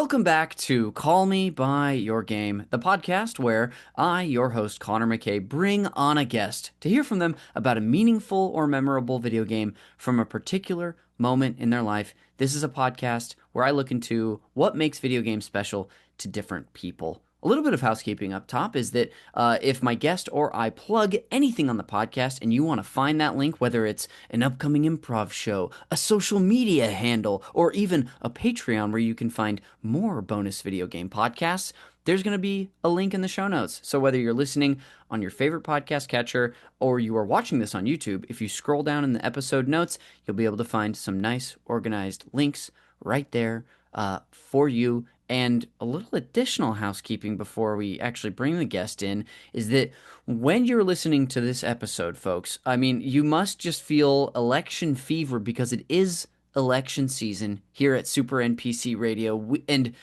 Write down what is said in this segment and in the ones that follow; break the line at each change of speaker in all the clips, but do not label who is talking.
Welcome back to Call Me By Your Game, the podcast where I, your host, Connor McCabe, bring on a guest to hear from them about a meaningful or memorable video game from a particular moment in their life. This is a podcast where I look into what makes video games special to different people. A little bit of housekeeping up top is that if my guest or I plug anything on the podcast and you want to find that link, whether it's an upcoming improv show, a social media handle, or even a Patreon where you can find more bonus video game podcasts, there's going to be a link in the show notes. So whether you're listening on your favorite podcast catcher or you are watching this on YouTube, if you scroll down in the episode notes, you'll be able to find some nice organized links right there for you. And a little additional housekeeping before we actually bring the guest in is that when you're listening to this episode, folks, I mean, you must just feel election fever because it is election season here at Super NPC Radio. And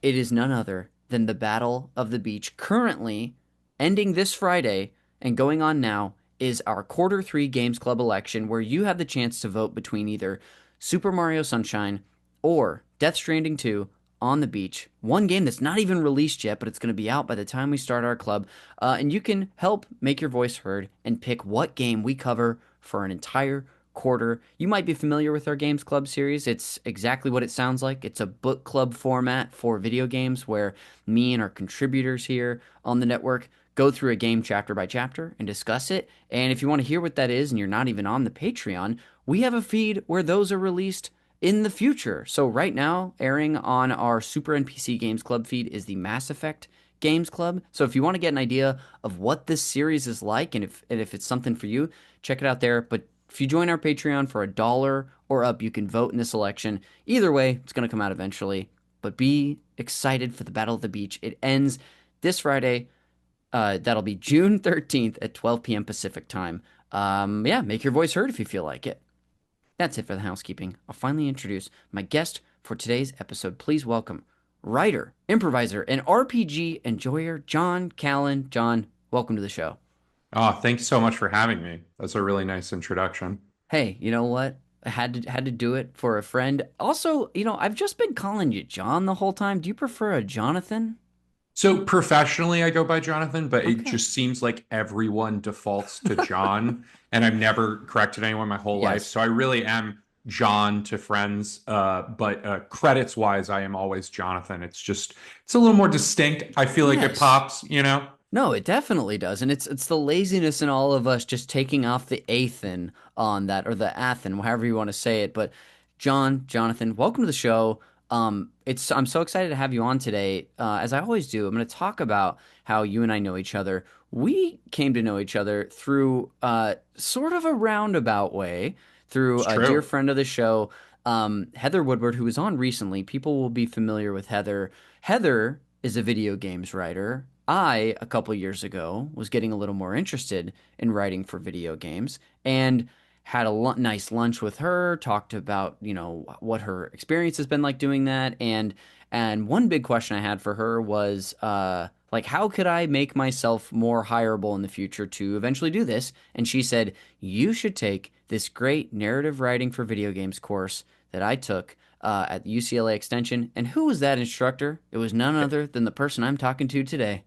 it is none other than the Battle of the Beach. Currently ending this Friday and going on now is our Quarter 3 Games Club election where you have the chance to vote between either Super Mario Sunshine or Death Stranding 2 on the beach. One game that's not even released yet, but it's going to be out by the time we start our club. And you can help make your voice heard and pick what game we cover for an entire quarter. You might be familiar with our Games Club series. It's exactly what it sounds like. It's a book club format for video games where me and our contributors here on the network go through a game chapter by chapter and discuss it. And if you want to hear what that is and you're not even on the Patreon, we have a feed where those are released in the future. So right now, airing on our Super NPC Games Club feed is the Mass Effect Games Club. So if you want to get an idea of what this series is like and if it's something for you, check it out there. But if you join our Patreon for $1 or up, you can vote in this election. Either way, it's going to come out eventually. But be excited for the Battle of the Beach. It ends this Friday. That'll be June 13th at 12 p.m. Pacific time. Yeah, make your voice heard if you feel like it. That's it for the housekeeping. I'll finally introduce my guest for today's episode. Please welcome writer, improviser, and RPG enjoyer, John Callan. John, welcome to the show.
Oh, thanks so much for having me. That's a really nice introduction.
Hey, you know what? I had to do it for a friend. Also, I've just been calling you John the whole time. Do you prefer a Jonathan?
So professionally, I go by Jonathan, but it
Okay.
just seems like everyone defaults to John, and I've never corrected anyone my whole life.
Yes.
So I really am John to friends. But credits wise, I am always Jonathan. It's a little more distinct. I feel like it
Yes.
pops.
No, it definitely does. And it's the laziness in all of us just taking off the athen on that or the athen, however you want to say it. But Jonathan, welcome to the show. I'm so excited to have you on today. As I always do, I'm going to talk about how you and I know each other. We came to know each other through sort of a roundabout way, through
It's
a dear
true.
friend of the show, Heather Woodward, who was on recently. People will be familiar with Heather. Heather is a video games writer. I, a couple years ago, was getting a little more interested in writing for video games and had a nice lunch with her, talked about, what her experience has been like doing that. And one big question I had for her was, like, how could I make myself more hireable in the future to eventually do this? And she said, you should take this great narrative writing for video games course that I took at UCLA Extension. And who was that instructor? It was none other than the person I'm talking to today.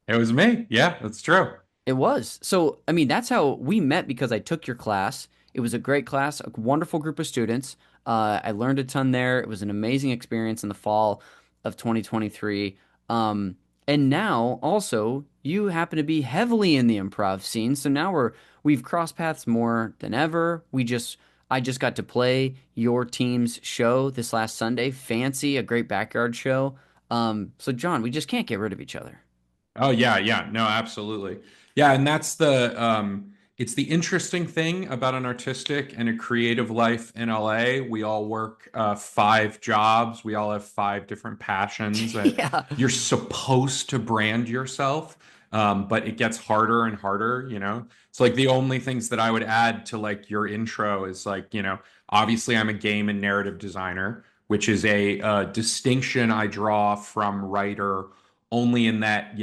It was me. Yeah, that's true.
It was. So, I mean, that's how we met because I took your class. It was a great class, a wonderful group of students. I learned a ton there. It was an amazing experience in the fall of 2023. And now also you happen to be heavily in the improv scene. So now we've crossed paths more than ever. I just got to play your team's show this last Sunday. Fancy, a great backyard show. So John, we just can't get rid of each other.
Oh yeah, yeah. No, absolutely. Yeah, and that's the it's the interesting thing about an artistic and a creative life in LA. We all work 5 jobs. We all have 5 different passions.
Yeah.
You're supposed to brand yourself, but it gets harder and harder. It's like the only things that I would add to like your intro is like, obviously I'm a game and narrative designer, which is a distinction I draw from writer only in that,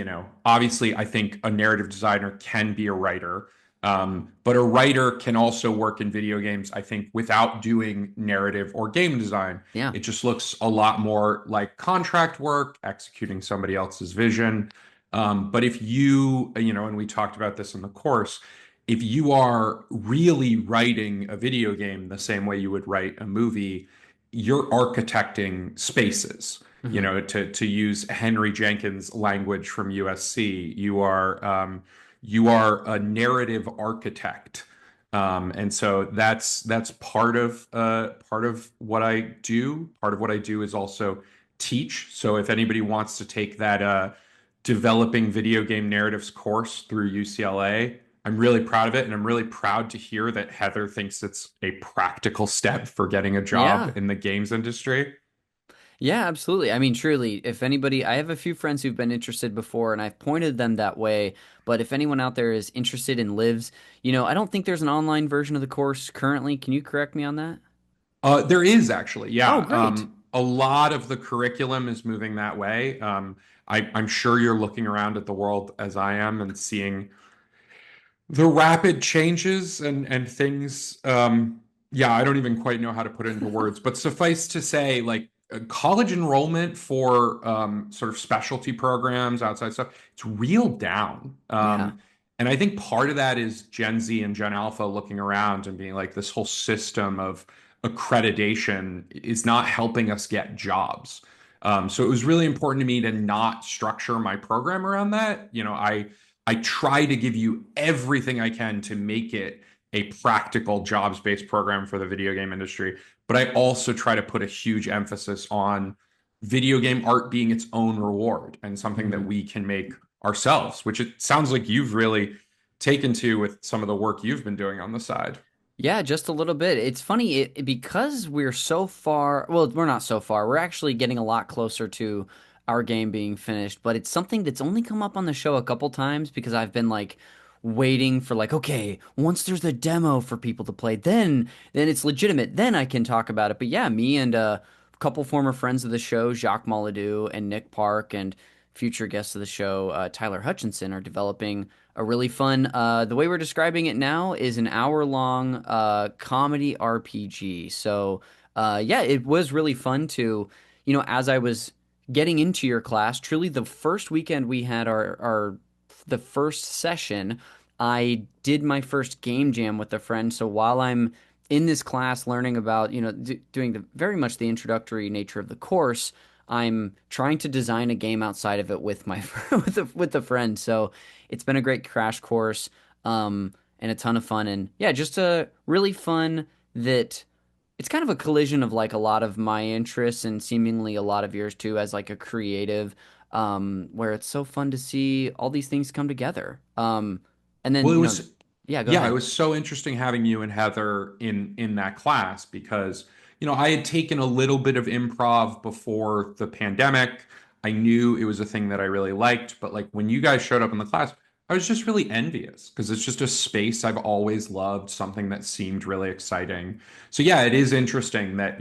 obviously I think a narrative designer can be a writer. But a writer can also work in video games, I think, without doing narrative or game design.
Yeah.
It just looks a lot more like contract work, executing somebody else's vision. But if and we talked about this in the course, if you are really writing a video game the same way you would write a movie, you're architecting spaces.
Hmm.
To use Henry Jenkins' language from USC, you are a narrative architect. And so that's part of what I do. Part of what I do is also teach. So if anybody wants to take that developing video game narratives course through UCLA, I'm really proud of it, and I'm really proud to hear that Heather thinks it's a practical step for getting a job
Yeah.
in the games industry.
Yeah, absolutely. I mean, truly, if anybody, I have a few friends who've been interested before and I've pointed them that way. But if anyone out there is interested and lives, I don't think there's an online version of the course currently. Can you correct me on that?
There is actually,
Oh,
yeah.
great.
A lot of the curriculum is moving that way. I'm sure you're looking around at the world as I am and seeing the rapid changes and things. Yeah, I don't even quite know how to put it into words, but suffice to say, like college enrollment for sort of specialty programs, outside stuff, it's real down.
Yeah.
And I think part of that is Gen Z and Gen Alpha looking around and being like, this whole system of accreditation is not helping us get jobs. So it was really important to me to not structure my program around that. I try to give you everything I can to make it a practical jobs-based program for the video game industry. But I also try to put a huge emphasis on video game art being its own reward and something that
Mhm.
we can make ourselves, which it sounds like you've really taken to with some of the work you've been doing on the side.
Yeah, just a little bit. It's funny because we're so far. Well, we're not so far. We're actually getting a lot closer to our game being finished, but it's something that's only come up on the show a couple times because I've been like waiting for like, okay, once there's a demo for people to play, then it's legitimate. Then I can talk about it. But yeah, me and a couple former friends of the show, Jacques Molyneux and Nick Park, and future guests of the show, Tyler Hutchinson, are developing a really fun. The way we're describing it now is an hour-long comedy RPG. So yeah, it was really fun to, as I was getting into your class, truly the first weekend we had our the first session, I did my first game jam with a friend. So while I'm in this class learning about, doing very much the introductory nature of the course, I'm trying to design a game outside of it with my with a friend. So it's been a great crash course, and a ton of fun. And yeah, just a really fun that it's kind of a collision of like a lot of my interests and seemingly a lot of yours too, as like a creative, where it's so fun to see all these things come together. And then,
Well, it was
yeah, go
Yeah, it
ahead.
was so interesting having you and Heather in that class because, I had taken a little bit of improv before the pandemic. I knew it was a thing that I really liked, but like when you guys showed up in the class, I was just really envious because it's just a space I've always loved, something that seemed really exciting. So yeah, it is interesting that,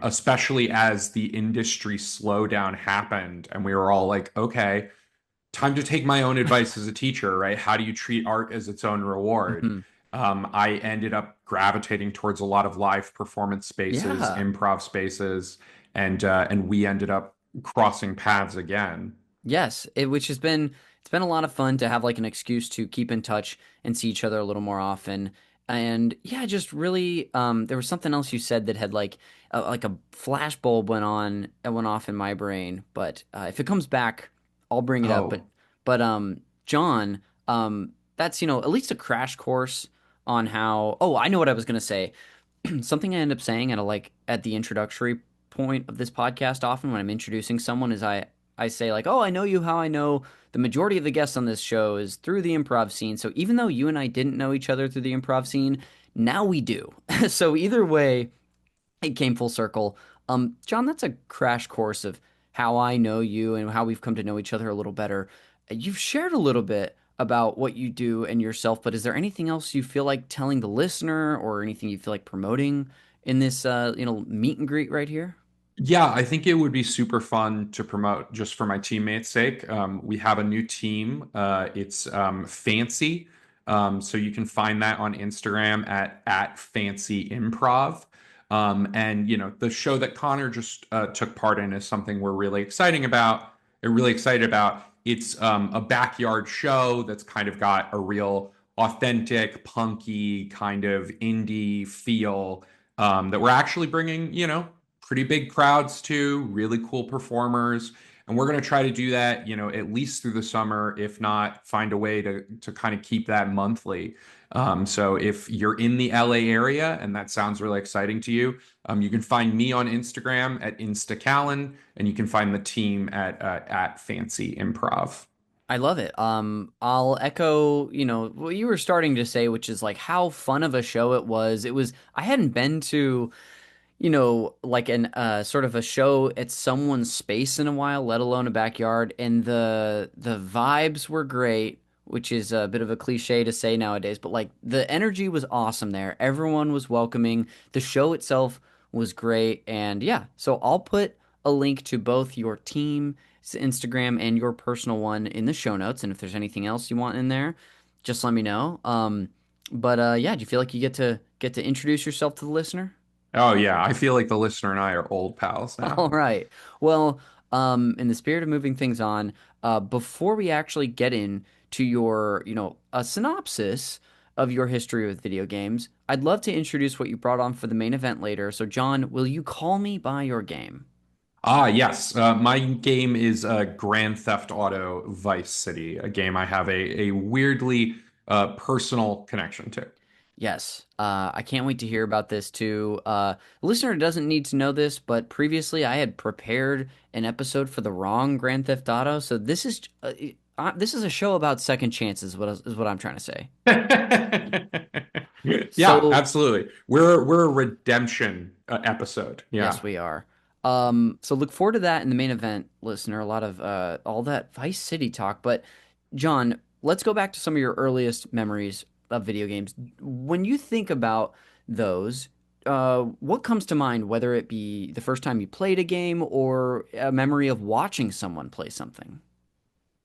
especially as the industry slowdown happened and we were all like, okay, time to take my own advice as a teacher, right? How do you treat art as its own reward?
Mhm.
I ended up gravitating towards a lot of live performance spaces,
Yeah.
improv spaces, and we ended up crossing paths again.
Yes, which has been it's been a lot of fun to have like an excuse to keep in touch and see each other a little more often. And yeah, just really there was something else you said that had like a flash bulb went off in my brain, but if it comes back, I'll bring it up. But
Oh,
John, that's at least a crash course on how. Oh, I know what I was gonna say. Something I end up saying at the introductory point of this podcast often when I'm introducing someone is I say like, "Oh, I know you how I know the majority of the guests on this show is through the improv scene." So even though you and I didn't know each other through the improv scene, now we do. So either way, it came full circle. John, that's a crash course of how I know you and how we've come to know each other a little better. You've shared a little bit about what you do and yourself, but is there anything else you feel like telling the listener or anything you feel like promoting in this, meet and greet right here?
yeah, I think it would be super fun to promote just for my teammates' sake. We have a new team. It's Fancy. So you can find that on Instagram at Fancy Improv. And the show that Connor just took part in is something we're really exciting about. Really excited about. It's a backyard show that's kind of got a real authentic, punky kind of indie feel that we're actually bringing, pretty big crowds to, really cool performers. And we're going to try to do that, at least through the summer, if not find a way to kind of keep that monthly. So if you're in the LA area and that sounds really exciting to you, you can find me on Instagram at Callan, and you can find the team at Fancy Improv.
I love it. I'll echo, what you were starting to say, which is like how fun of a show it was. I hadn't been to, like an sort of a show at someone's space in a while, let alone a backyard, and the vibes were great, which is a bit of a cliche to say nowadays, but like the energy was awesome there. Everyone was welcoming. The show itself was great, and yeah, so I'll put a link to both your team's Instagram and your personal one in the show notes, and if there's anything else you want in there, just let me know. But yeah, do you feel like you get to introduce yourself to the listener?
Oh yeah, I feel like the listener and I are old pals now.
All right. Well, in the spirit of moving things on, before we actually get in to your, a synopsis of your history with video games, I'd love to introduce what you brought on for the main event later. So, John, will you call me by your game?
Ah, yes. My game is Grand Theft Auto Vice City, a game I have a weirdly personal connection to.
Yes, I can't wait to hear about this too. The listener doesn't need to know this, but previously I had prepared an episode for the wrong Grand Theft Auto, so this is a show about second chances. What I'm trying to say.
Yeah,
So
absolutely. We're a redemption episode.
yes,
Yeah.
we are. So look forward to that in the main event, listener. A lot of all that Vice City talk, but John, let's go back to some of your earliest memories of video games. When you think about those, what comes to mind, whether it be the first time you played a game or a memory of watching someone play something?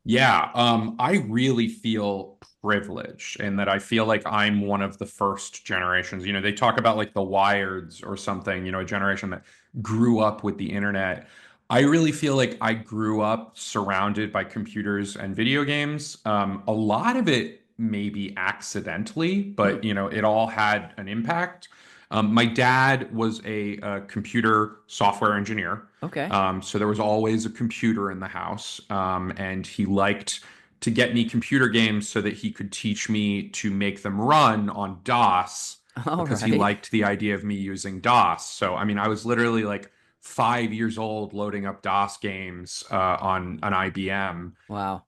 Yeah, I really feel privileged in that I feel like I'm one of the first generations. They talk about like the Wireds or something, a generation that grew up with the internet. I really feel like I grew up surrounded by computers and video games. A lot of it maybe accidentally,
Hmm.
but it all had an impact. My dad was a computer software engineer.
Okay.
So there was always a computer in the house, and he liked to get me computer games so that he could teach me to make them run on DOS
All
because he
right.
liked the idea of me using DOS. So, I mean, I was literally like 5 years old loading up DOS games on an IBM.
Wow.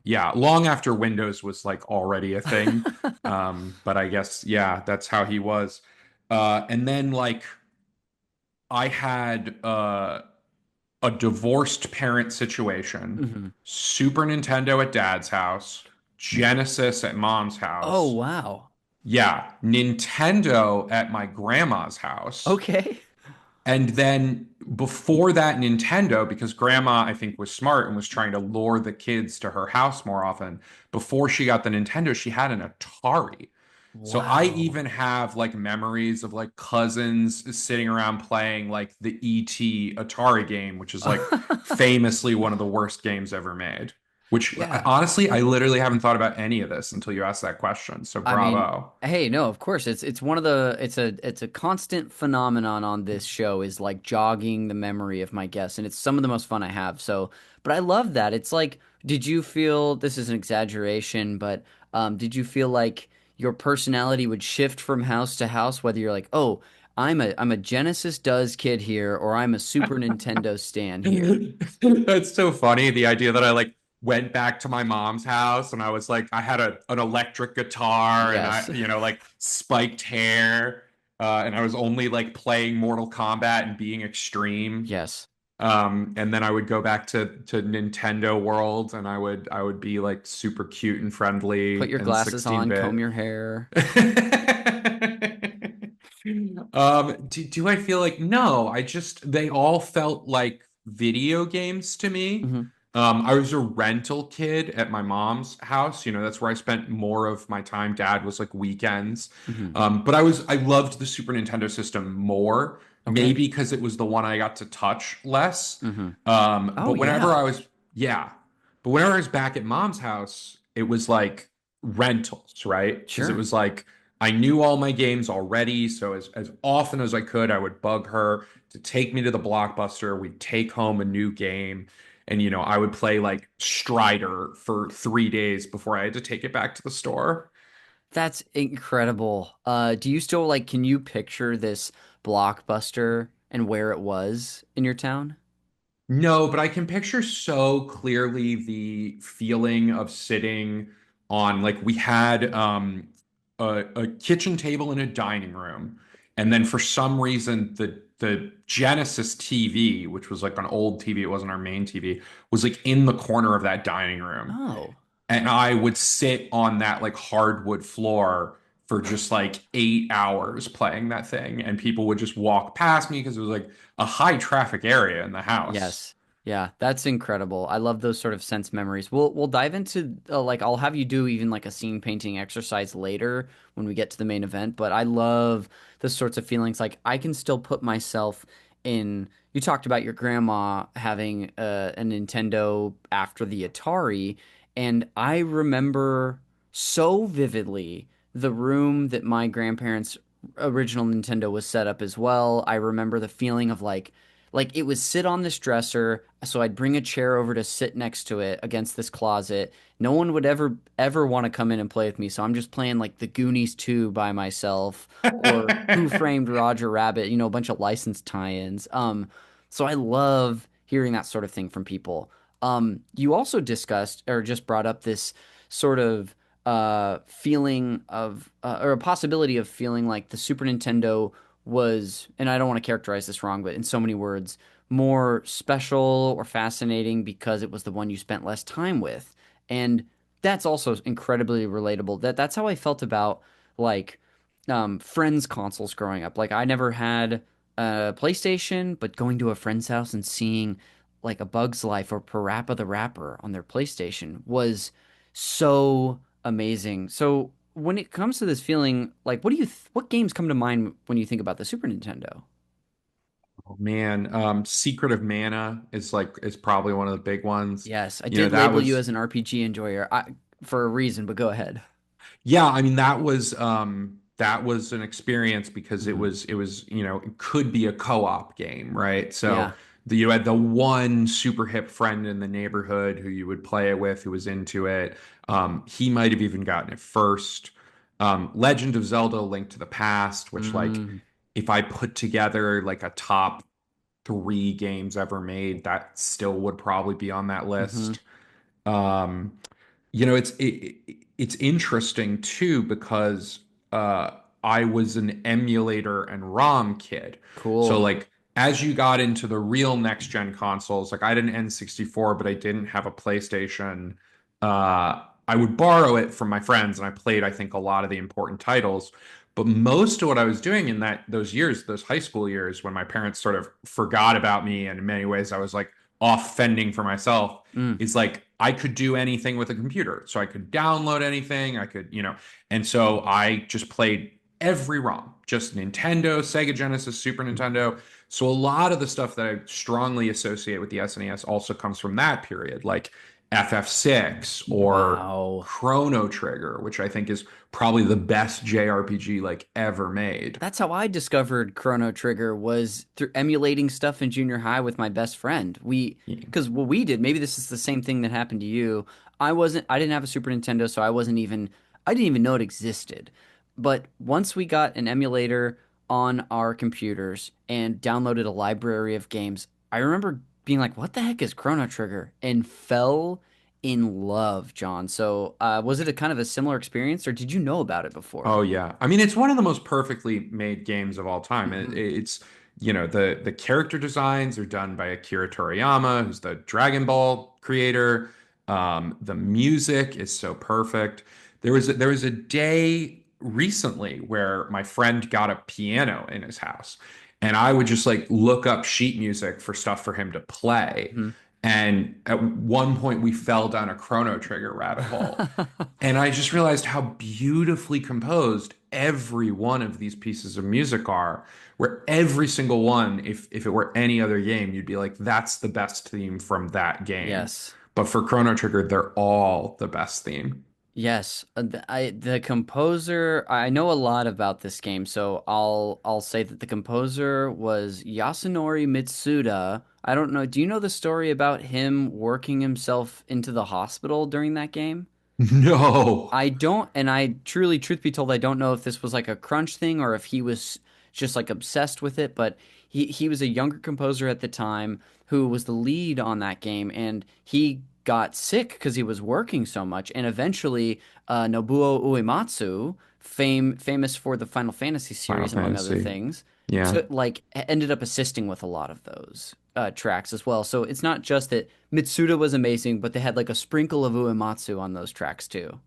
Yeah, long after Windows was like already a thing. But I guess, yeah, that's how he was. And then like I had a divorced parent situation,
Hmm.
Super Nintendo at dad's house, Genesis at mom's
Oh,
house.
wow.
Yeah, Nintendo at my grandma's house.
Okay.
And then before that, Nintendo, because grandma, I think, was smart and was trying to lure the kids to her house more often. Before she got the Nintendo, she had an Atari. So I
Wow.
even have like memories of like cousins sitting around playing like the E.T. Atari game, which is like famously one of the worst games ever made. Which
Yeah.
honestly, I literally haven't thought about any of this until you asked that question. So
I mean,
bravo.
hey, no, of course. It's one of the it's a constant phenomenon on this show is like jogging the memory of my guests, and it's some of the most fun I have. So, but I love that. It's like, did you feel this is an exaggeration, but did you feel like your personality would shift from house to house, whether you're like, oh, I'm a Genesis Does kid here, or I'm a Super Nintendo stan here?
That's so funny. The idea that I like went back to my mom's house and I was like, I had an electric guitar and
Yes.
I, like spiked hair. And I was only like playing Mortal Kombat and being extreme.
Yes.
And then I would go back to Nintendo World and I would be like super cute and
Put
friendly
your
and
glasses on, comb
16-bit.
your hair.
Do I feel like no, they all felt like video games to me.
Hmm.
I was a rental kid at my mom's house. That's where I spent more of my time. Dad was like weekends.
Hmm.
But I loved the Super Nintendo system more,
Okay.
maybe because it was the one I got to touch less.
Hmm.
Um,
Oh
but whenever
yeah,
I was, yeah, but whenever I was back at mom's house, it was like rentals, right? Because it
sure.
was like I knew all my games already. So as often as I could, I would bug her to take me to the Blockbuster. We'd take home a new game. And, I would play like Strider for 3 days before I had to take it back to the store.
That's incredible. Do you still like, can you picture this Blockbuster and where it was in your town?
No, but I can picture so clearly the feeling of sitting on, like, we had a kitchen table in a dining room, and then for some reason the Genesis TV, which was like an old TV, it wasn't our main TV, was like in the corner of that dining room.
Oh,
And I would sit on that like hardwood floor for just like 8 hours playing that thing, and people would just walk past me because it was like a high traffic area in the house.
yes. Yeah, that's incredible. I love those sort of sense memories. We'll dive into like I'll have you do even like a scene painting exercise later when we get to the main event, but I love the sorts of feelings like I can still put myself in you talked about your grandma having a Nintendo after the Atari, and I remember so vividly the room that my grandparents' original Nintendo was set up as well. I remember the feeling of like it would sit on this dresser, so I'd bring a chair over to sit next to it against this closet. No one would ever want to come in and play with me, so I'm just playing like the Goonies 2 by myself or Who Framed Roger Rabbit, a bunch of licensed tie-ins. So I love hearing that sort of thing from people. You also discussed or just brought up this sort of feeling of or a possibility of feeling like the Super Nintendo was, and I don't want to characterize this wrong, but in so many words, more special or fascinating because it was the one you spent less time with. And that's also incredibly relatable. That's how I felt about like friends consoles growing up. Like I never had a PlayStation, but going to a friend's house and seeing like a Bug's Life or Parappa the Rapper on their PlayStation was so amazing. So when it comes to this feeling, like what games come to mind when you think about the Super Nintendo?
Oh man, Secret of Mana is probably one of the big ones.
Yes, I
You know,
did
that
label you
was
as an RPG enjoyer for a reason, but go ahead.
Yeah, I mean that was an experience because it
Hmm.
was it was, it could be a co-op game, right? So
Yeah.
you had the one super hip friend in the neighborhood who you would play it with who was into it. He might have even gotten it first. Legend of Zelda: Link to the Past, which like
Mm,
if I put together like a top three games ever made, that still would probably be on that
hmm.
list. Um, it's interesting too because uh, I was an emulator and ROM kid. So
Cool.
like as you got into the real next gen consoles, like I had an N64, but I didn't have a PlayStation. I would borrow it from my friends, and I played, I think, a lot of the important titles. But most of what I was doing in those years, those high school years, when my parents sort of forgot about me, and in many ways I was like off fending for myself,
Mm,
is like I could do anything with a computer. So I could download anything. I could, and so I just played every ROM, just Nintendo, Sega Genesis, Super Nintendo. So a lot of the stuff that I strongly associate with the SNES also comes from that period, like FF6 or
wow.
Chrono Trigger, which I think is probably the best JRPG like ever made.
That's how I discovered Chrono Trigger was through emulating stuff in junior high with my best friend. Because what we did, maybe this is the same thing that happened to you. I didn't have a Super Nintendo, so I didn't even know it existed. But once we got an emulator on our computers and downloaded a library of games, I remember being like, what the heck is Chrono Trigger? And fell in love, John. So, was it a kind of a similar experience, or did you know about it before?
Oh yeah. I mean, it's one of the most perfectly made games of all time.
Hmm.
It's the character designs are done by Akira Toriyama, who's the Dragon Ball creator. The music is so perfect. There was a day recently where my friend got a piano in his house, and I would just like look up sheet music for stuff for him to play. And at one point, we fell down a Chrono Trigger rabbit hole. And I just realized how beautifully composed every one of these pieces of music are, where every single one, if it were any other game, you'd be like, that's the best theme from that game.
Yes.
But for Chrono Trigger, they're all the best theme.
Yes, the composer, I know a lot about this game, so I'll say that the composer was Yasunori Mitsuda. I don't know, do you know the story about him working himself into the hospital during that game?
No.
I don't, and I truly, truth be told, I don't know if this was like a crunch thing or if he was just like obsessed with it, but he was a younger composer at the time who was the lead on that game, and he got sick because he was working so much, and eventually Nobuo Uematsu, famous for the Final Fantasy
Final
series among other
Fantasy.
things,
Yeah.
to like ended up assisting with a lot of those tracks as well. So it's not just that Mitsuda was amazing, but they had like a sprinkle of Uematsu on those tracks too.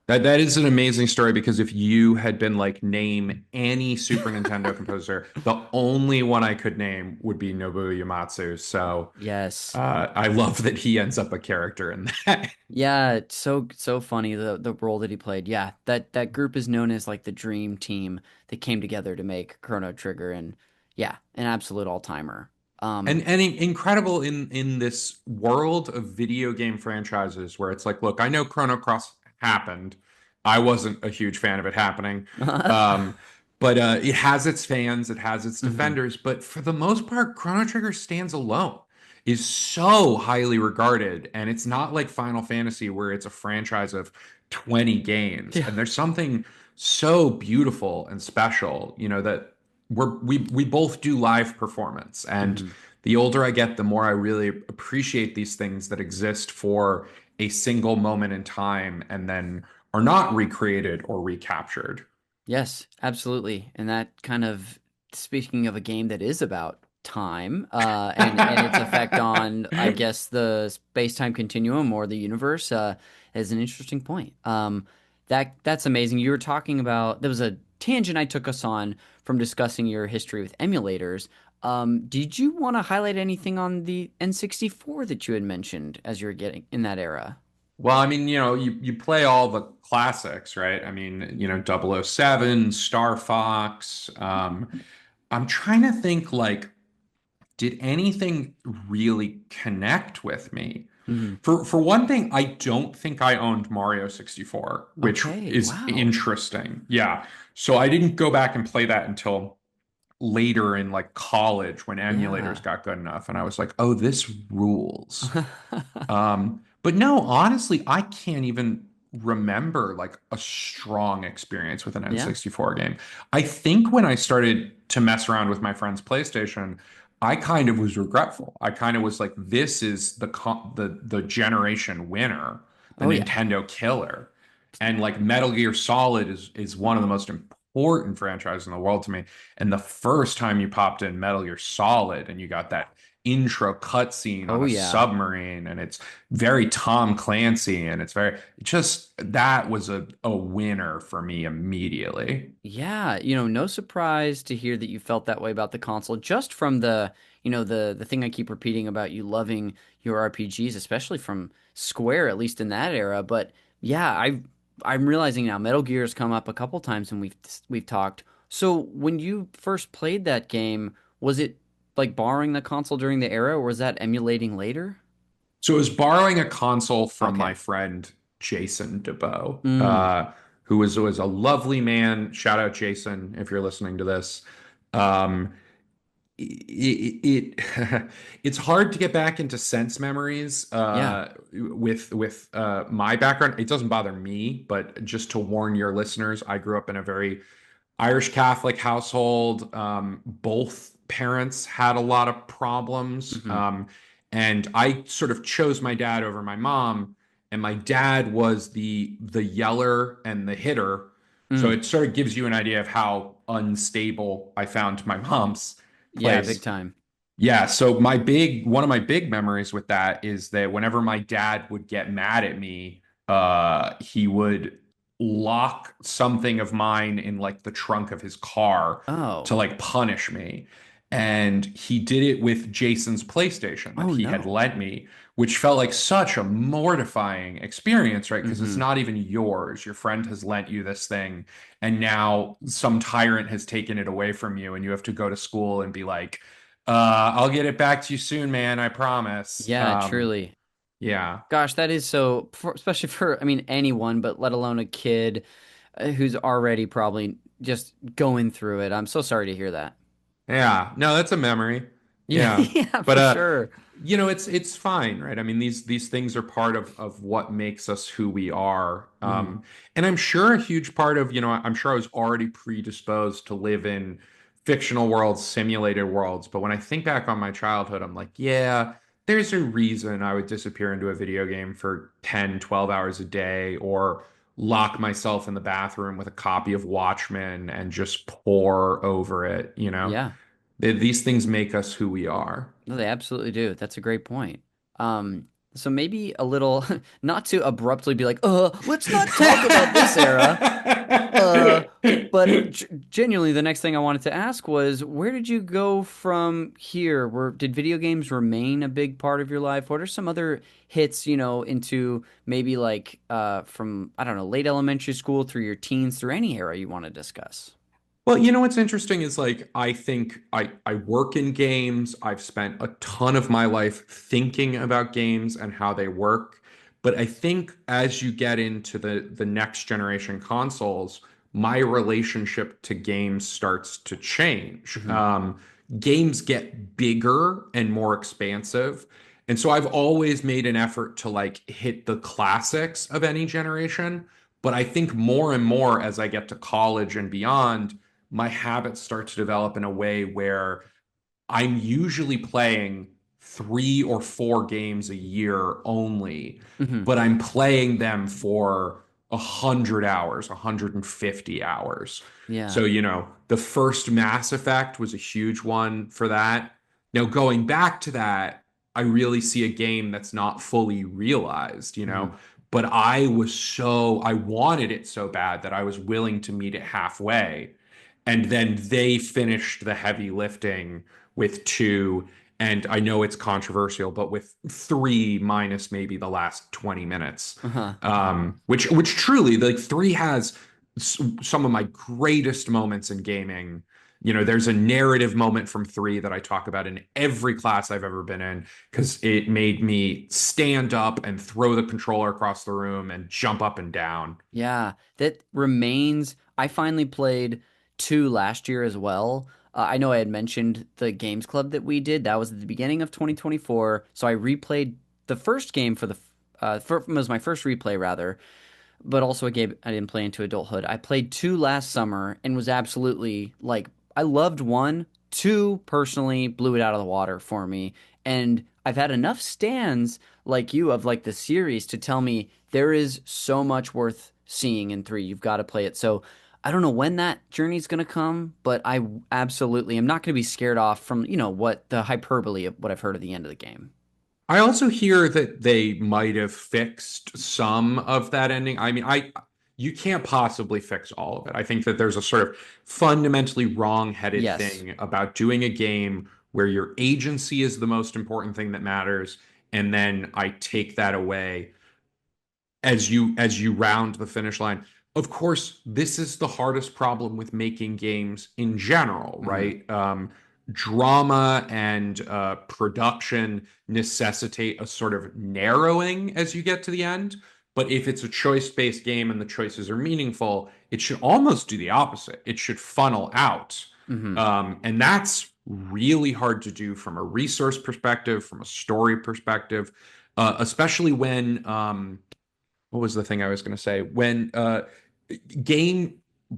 That is an amazing story because if you had been like name any Super Nintendo composer, the only one I could name would be Nobuo Uematsu. So
Yes.
I love that he ends up a character in that.
Yeah, it's so funny the role that he played. Yeah, that group is known as like the dream team that came together to make Chrono Trigger and yeah, an absolute all-timer.
And incredible in this world of video game franchises where it's like, look, I know Chrono Cross happened. I wasn't a huge fan of it happening. Um, but it has its fans, it has its
Mhm.
defenders, but for the most part, Chrono Trigger stands alone, is so highly regarded, and it's not like Final Fantasy where it's a franchise of 20 games.
Yeah.
And there's something so beautiful and special, that we both do live performance, and
Mhm.
the older I get, the more I really appreciate these things that exist for a single moment in time and then are not recreated or recaptured.
Yes, absolutely. And that kind of speaking of a game that is about time, and its effect on, I guess, the space-time continuum or the universe, is an interesting point. That's amazing. You were talking about there was a tangent I took us on from discussing your history with emulators. Did you want to highlight anything on the N64 that you had mentioned as you were getting in that era?
Well, I mean, you play all the classics, right? I mean, 007, Star Fox. I'm trying to think like, did anything really connect with me?
Hmm.
For one thing, I don't think I owned Mario 64, which
Okay,
is
wow.
interesting. Yeah. So I didn't go back and play that until later in like college when emulators
Yeah.
got good enough. And I was like, oh, this rules. But no, honestly, I can't even remember like a strong experience with an
Yeah.
N64 game. I think when I started to mess around with my friend's PlayStation, I kind of was regretful. I kind of was like, this is the generation winner, the
Oh yeah.
Nintendo killer. And like Metal Gear Solid is one of the most important franchises in the world to me. And the first time you popped in Metal Gear Solid and you got that intro cutscene on
Oh
a
yeah.
submarine and it's very Tom Clancy and it's very just that was a winner for me immediately.
Yeah, no surprise to hear that you felt that way about the console just from the thing I keep repeating about you loving your RPGs, especially from Square, at least in that era. But yeah, I'm realizing now Metal Gear's come up a couple times and we've talked. So when you first played that game, was it like borrowing the console during the era, or was that emulating later?
So it was borrowing a console from my
Okay.
friend Jason DeBow,
Mm,
who was a lovely man. Shout out Jason if you're listening to this. Um, it's hard to get back into sense memories
yeah.
with my background. It doesn't bother me, but just to warn your listeners, I grew up in a very Irish Catholic household. Both parents had a lot of problems.
Hmm.
And I sort of chose my dad over my mom, and my dad was the yeller and the hitter. So
Mm,
it sort of gives you an idea of how unstable I found my mom's
yeah, big
place.
time.
Yeah, so one of my big memories with that is that whenever my dad would get mad at me, he would lock something of mine in like the trunk of his car to
Oh.
like punish me. and he did it with Jason's PlayStation that
Oh
he had
no.
lent me, which felt like such a mortifying experience, right? Because it's
Mm-hmm.
not even yours. Your friend has lent you this thing, and now some tyrant has taken it away from you, and you have to go to school and be like, I'll get it back to you soon, man, I promise.
Yeah, truly.
Yeah.
Gosh, that is so, especially for, I mean, anyone, but let alone a kid who's already probably just going through it. I'm so sorry to hear that.
Yeah, no, that's a memory.
Yeah,
Yeah.
yeah,
But
for sure.
it's fine, right? I mean, these things are part of what makes us who we are.
Hmm.
And I'm sure a huge part of, I'm sure I was already predisposed to live in fictional worlds, simulated worlds, but when I think back on my childhood, I'm like, yeah, there's a reason I would disappear into a video game for 10, 12 hours a day or lock myself in the bathroom with a copy of Watchmen and just pore over it, you know?
Yeah.
These things make us who we are.
No, they absolutely do. That's a great point. Um, so maybe a little, not to abruptly be like, let's not talk about this era. Uh, but genuinely, the next thing I wanted to ask was, where did you go from here? Did video games remain a big part of your life? What are some other hits, into maybe like from, I don't know, late elementary school through your teens, through any era you want to discuss?
Well, what's interesting is like I think I work in games. I've spent a ton of my life thinking about games and how they work. But I think as you get into the next generation consoles, my relationship to games starts to change.
Hmm.
Games get bigger and more expansive. And so I've always made an effort to like hit the classics of any generation. But I think more and more as I get to college and beyond, my habits start to develop in a way where I'm usually playing 3 or 4 games a year only,
Hmm.
but I'm playing them for 100 hours, 150 hours.
Yeah.
So, the first Mass Effect was a huge one for that. Now, going back to that, I really see a game that's not fully realized.
Hmm.
But I wanted it so bad that I was willing to meet it halfway. And then they finished the heavy lifting with two, and I know it's controversial, but with three minus maybe the last 20 minutes.
Uh-huh.
Which truly, like three has some of my greatest moments in gaming. There's a narrative moment from three that I talk about in every class I've ever been in because it made me stand up and throw the controller across the room and jump up and down.
Yeah, that remains. I finally played two last year as well. I know I had mentioned the games club that we did. That was at the beginning of 2024. So I replayed the first game was my first replay rather, but also a game I didn't play into adulthood. I played two last summer and was absolutely like, I loved one. Two personally blew it out of the water for me. And I've had enough stands like you of like the series to tell me there is so much worth seeing in three. You've got to play it. So I don't know when that journey's going to come, but I absolutely am not going to be scared off from, what the hyperbole of what I've heard at the end of the game.
I also hear that they might have fixed some of that ending. I mean, you can't possibly fix all of it. I think that there's a sort of fundamentally wrong-headed
Yes.
thing about doing a game where your agency is the most important thing that matters, and then I take that away as you round the finish line. Of course, this is the hardest problem with making games in general,
Hmm.
right? Drama and production necessitate a sort of narrowing as you get to the end. But if it's a choice-based game and the choices are meaningful, it should almost do the opposite. It should funnel out.
Hmm.
And that's really hard to do from a resource perspective, from a story perspective, especially when what was the thing I was going to say? When game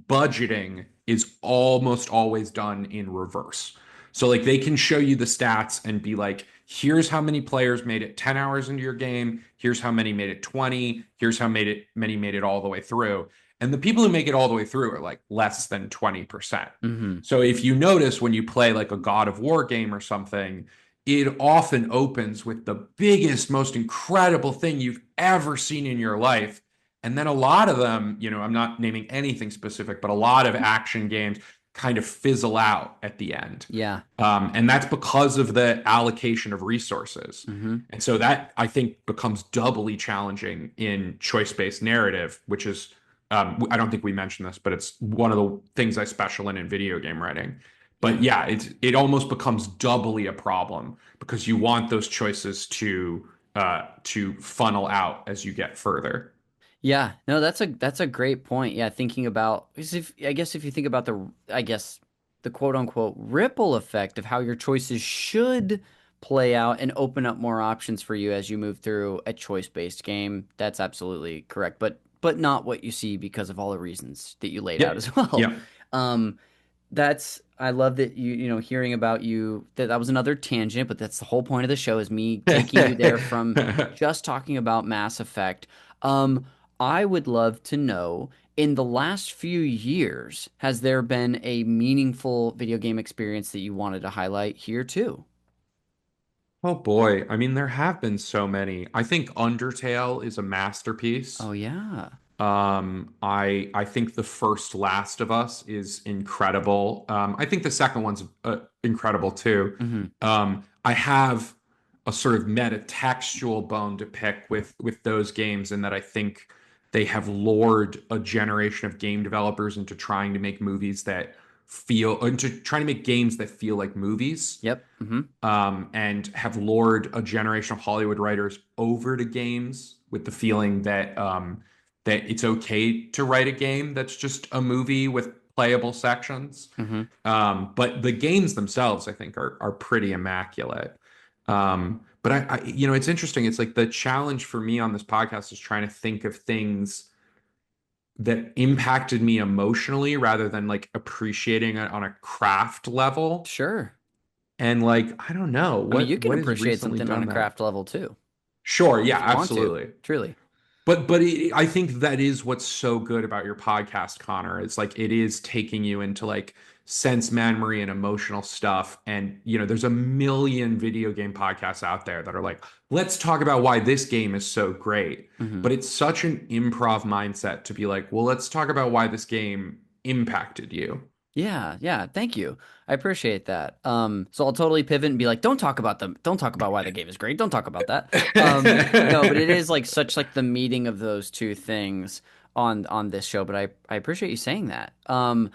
budgeting is almost always done in reverse. So like they can show you the stats and be like, here's how many players made it 10 hours into your game, here's how many made it 20, here's how many made it all the way through. And the people who make it all the way through are like less than 20%.
Hmm.
So if you notice when you play like a God of War game or something, it often opens with the biggest, most incredible thing you've ever seen in your life. And then a lot of them, I'm not naming anything specific, but a lot of action games, kind of fizzle out at the end.
Yeah.
And that's because of the allocation of resources.
Mm-hmm.
And so that I think becomes doubly challenging in choice-based narrative, which is, I don't think we mentioned this, but it's one of the things I special in video game writing. But
Yeah.
yeah, it almost becomes doubly a problem because you want those choices to funnel out as you get further.
Yeah, no, that's a great point. Yeah, thinking about 'cause if I guess if you think about the quote unquote ripple effect of how your choices should play out and open up more options for you as you move through a choice-based game, that's absolutely correct. But not what you see because of all the reasons that you laid out
Yep.
as well.
Yep.
Um, that's I love that you know hearing about you that was another tangent, but that's the whole point of the show is me taking you there from just talking about Mass Effect. Um, I would love to know in the last few years, has there been a meaningful video game experience that you wanted to highlight here too?
Oh boy. I mean, there have been so many. I think Undertale is a
Oh
masterpiece.
yeah.
I think the first Last of Us is incredible. I think the second one's incredible too.
Hmm.
I have a sort of metatextual bone to pick with those games in that I think they have lured a generation of game developers into trying to make movies that into trying to make games that feel like movies,
Yep. Hmm.
and have lured a generation of Hollywood writers over to games with the feeling that it's okay to write a game that's just a movie with playable sections.
Hmm.
But the games themselves, I think, are pretty immaculate. But it's interesting. It's like the challenge for me on this podcast is trying to think of things that impacted me emotionally rather than like appreciating it on a craft level.
Sure.
And like, I don't know
I mean, you can
what has
appreciate
recently
something on a
done that.
craft level too,
Sure, yeah,
if you want to.
absolutely.
Truly.
But I think that is what's so good about your podcast, Connor. It's like it is taking you into like sense memory and emotional stuff. And there's a million video game podcasts out there that are like, let's talk about why this game is so great.
Hmm.
But it's such an improv mindset to be like, well, let's talk about why this game impacted you.
Yeah, yeah, thank you. I appreciate that. So I'll totally pivot and be like, don't talk about why the game is great. Don't talk about that. No, but it is like such like the meeting of those two things on this show, but I appreciate you saying that. I'm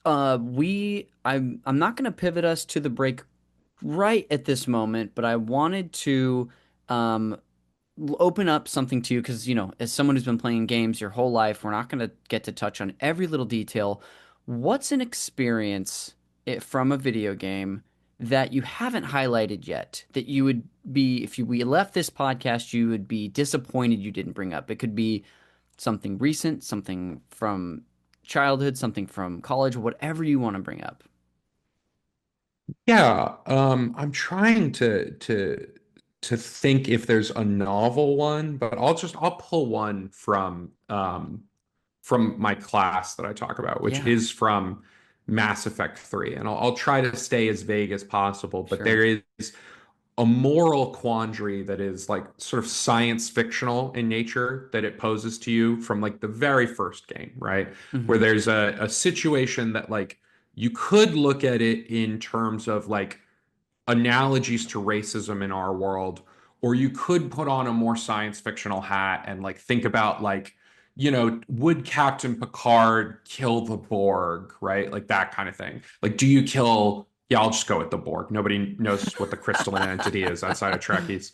not gonna pivot us to the break right at this moment, but I wanted to um open up something to you because, as someone who's been playing games your whole life, we're not going to get to touch on every little detail. What's an experience from a video game that you haven't highlighted yet that you would be, if we left this podcast, you would be disappointed you didn't bring up? It could be something recent, something from childhood, something from college, whatever you want to bring up.
Yeah, I'm trying to think if there's a novel one, but I'll pull one from my class that I talk about, which
Yeah,
is from Mass Effect 3. And I'll try to stay as vague as possible, but
sure.
there is a moral quandary that is like sort of science fictional in nature that it poses to you from like the very first game, right? Where
Hmm.
there's a situation that like you could look at it in terms of like analogies to racism in our world, or you could put on a more science fictional hat and like think about like, would Captain Picard kill the Borg, right? Like that kind of thing. Like, do you kill? Yeah, I'll just go with the Borg. Nobody knows what the crystalline entity is outside of Trekkies.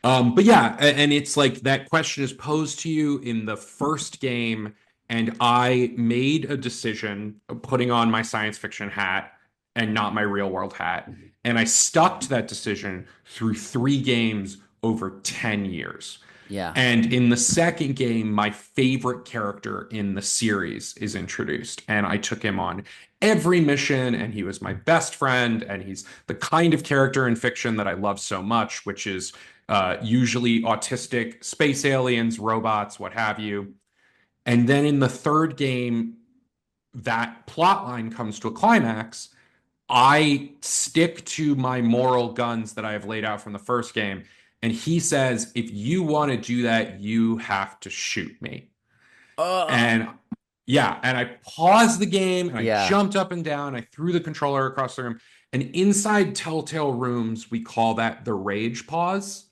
But yeah, and it's like that question is posed to you in the first game, and I made a decision putting on my science fiction hat and not my real world hat. And I stuck to that decision through 3 games over 10 years.
Yeah.
And in the second game, my favorite character in the series is introduced, and I took him on every mission, and he was my best friend, and he's the kind of character in fiction that I love so much, which is usually autistic space aliens, robots, what have you. And then in the third game, that plot line comes to a climax. I stick to my moral guns that I have laid out from the first game. And he says, if you want to do that, you have to shoot me.
Uh,
And Yeah, and I paused the game and I
Yeah.
jumped up and down. I threw the controller across the room. And inside Telltale rooms, we call that the rage pause.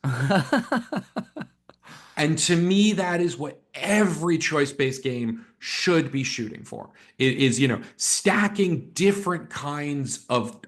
And to me, that is what every choice-based game should be shooting for. It is, stacking different kinds of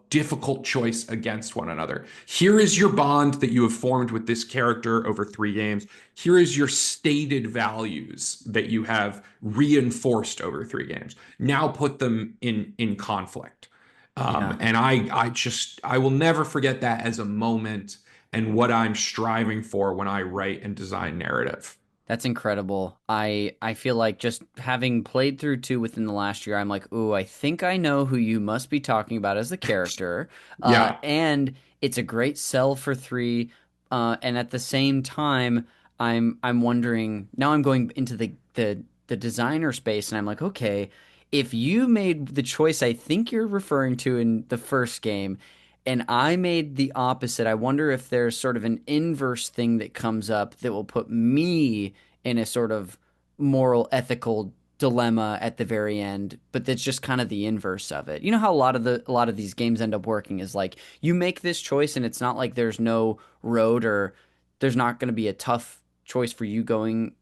difficult choice against one another. Here is your bond that you have formed with this character over 3 games. Here is your stated values that you have reinforced over 3 games. Now put them in conflict.
Yeah.
And I will never forget that as a moment and what I'm striving for when I write and design narrative.
That's incredible. I feel like just having played through two within the last year, I'm like, ooh, I think I know who you must be talking about as the character.
Yeah.
And it's a great sell for three. And at the same time, I'm wondering now I'm going into the designer space and I'm like, okay, if you made the choice I think you're referring to in the first game, and I made the opposite. I wonder if there's sort of an inverse thing that comes up that will put me in a sort of moral, ethical dilemma at the very end, but that's just kind of the inverse of it. You know how a lot of these games end up working is like you make this choice and it's not like there's no road or there's not going to be a tough choice for you going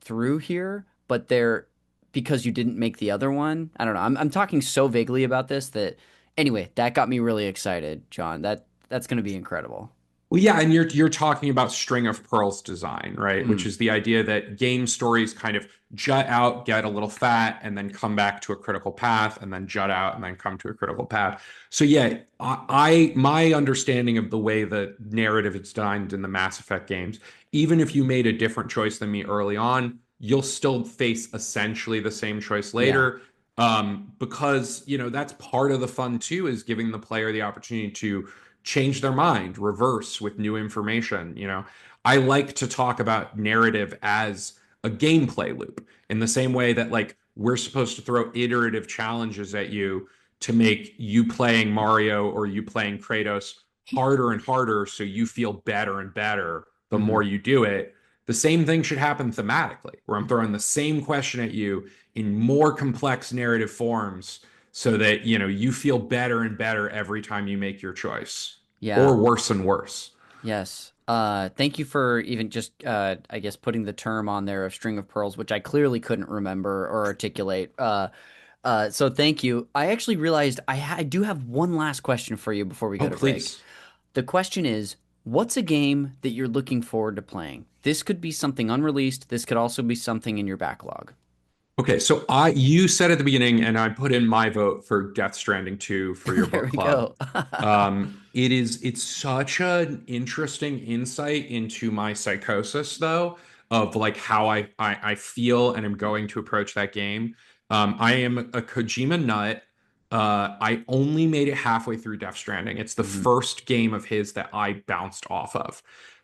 through here, but there because you didn't make the other one. I don't know. I'm talking so vaguely about this that anyway, that got me really excited, John. That's going to be incredible.
Well, yeah, and you're talking about string of pearls design, right? Which
Mm,
is the idea that game stories kind of jut out, get a little fat, and then come back to a critical path, and then jut out and then come to a critical path. So yeah, my understanding of the way the narrative is designed in the Mass Effect games, even if you made a different choice than me early on, you'll still face essentially the same choice
yeah.
later. Because that's part of the fun too, is giving the player the opportunity to change their mind, reverse with new information. I like to talk about narrative as a gameplay loop in the same way that like we're supposed to throw iterative challenges at you to make you playing Mario or you playing Kratos harder and harder so you feel better and better the
Hmm.
more you do it. The same thing should happen thematically, where I'm throwing the same question at you in more complex narrative forms so that you feel better and better every time you make your choice
Yeah.
or worse and worse.
Yes. Thank you for even just I guess putting the term on there of string of pearls, which I clearly couldn't remember or articulate. So thank you. I actually realized I do have one last question for you before we go
Oh,
to break.
please.
The question is, what's a game that you're looking forward to playing? This could be something unreleased. This could also be something in your backlog.
Okay, so you said at the beginning, and I put in my vote for Death Stranding 2 for your
There
book
we
club.
go.
It's such an interesting insight into my psychosis, though, of like how I feel and am going to approach that game. I am a Kojima nut. I only made it halfway through Death Stranding. It's the
Mhm.
first game of his that I bounced off of.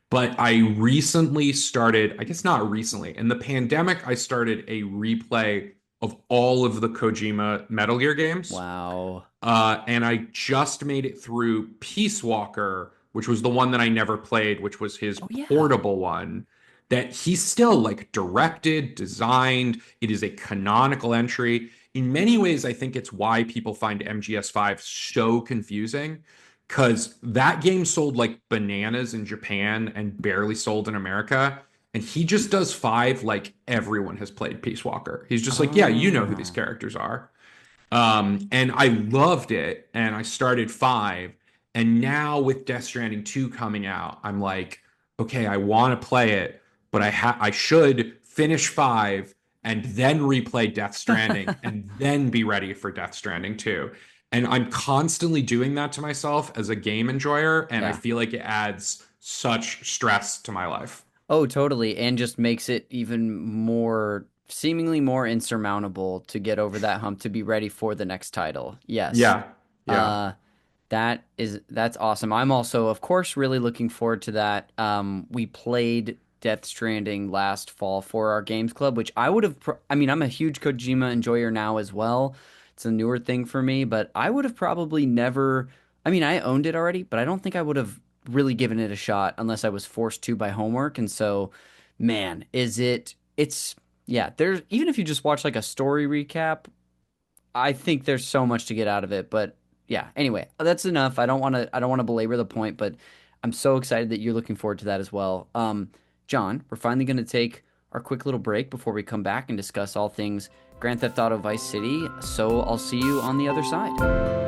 But I recently started, I guess not recently, in the pandemic, I started a replay of all of the Kojima Metal Gear games.
Wow.
And I just made it through Peace Walker, which was the one that I never played, which was his
Oh yeah.
portable one that he still like directed, designed. It is a canonical entry. In many ways, I think it's why people find MGS5 so confusing because that game sold like bananas in Japan and barely sold in America. And he just does five like everyone has played Peace Walker. He's just like, yeah, you know who these
Oh.
characters are. And I loved it, and I started five. And now with Death Stranding 2 coming out, I'm like, okay, I want to play it, but I should finish five and then replay Death Stranding and then be ready for Death Stranding 2. And I'm constantly doing that to myself as a game enjoyer, and I
Yeah.
feel like it adds such stress to my life.
Oh, totally. And just makes it even more, seemingly more insurmountable to get over that hump to be ready for the next title. Yes.
Yeah, yeah.
Uh, that's awesome. I'm also, of course, really looking forward to that. We played Death Stranding last fall for our games club, which I would have, I mean, I'm a huge Kojima enjoyer now as well. It's a newer thing for me, but I would have probably never, I mean, I owned it already, but I don't think I would have really given it a shot unless I was forced to by homework. And so, man, it's Yeah, there's even if you just watch like a story recap, I think there's so much to get out of it. But yeah, anyway, that's enough. I don't want to belabor the point, but I'm so excited that you're looking forward to that as well. John, we're finally going to take our quick little break before we come back and discuss all things Grand Theft Auto Vice City. So I'll see you on the other side.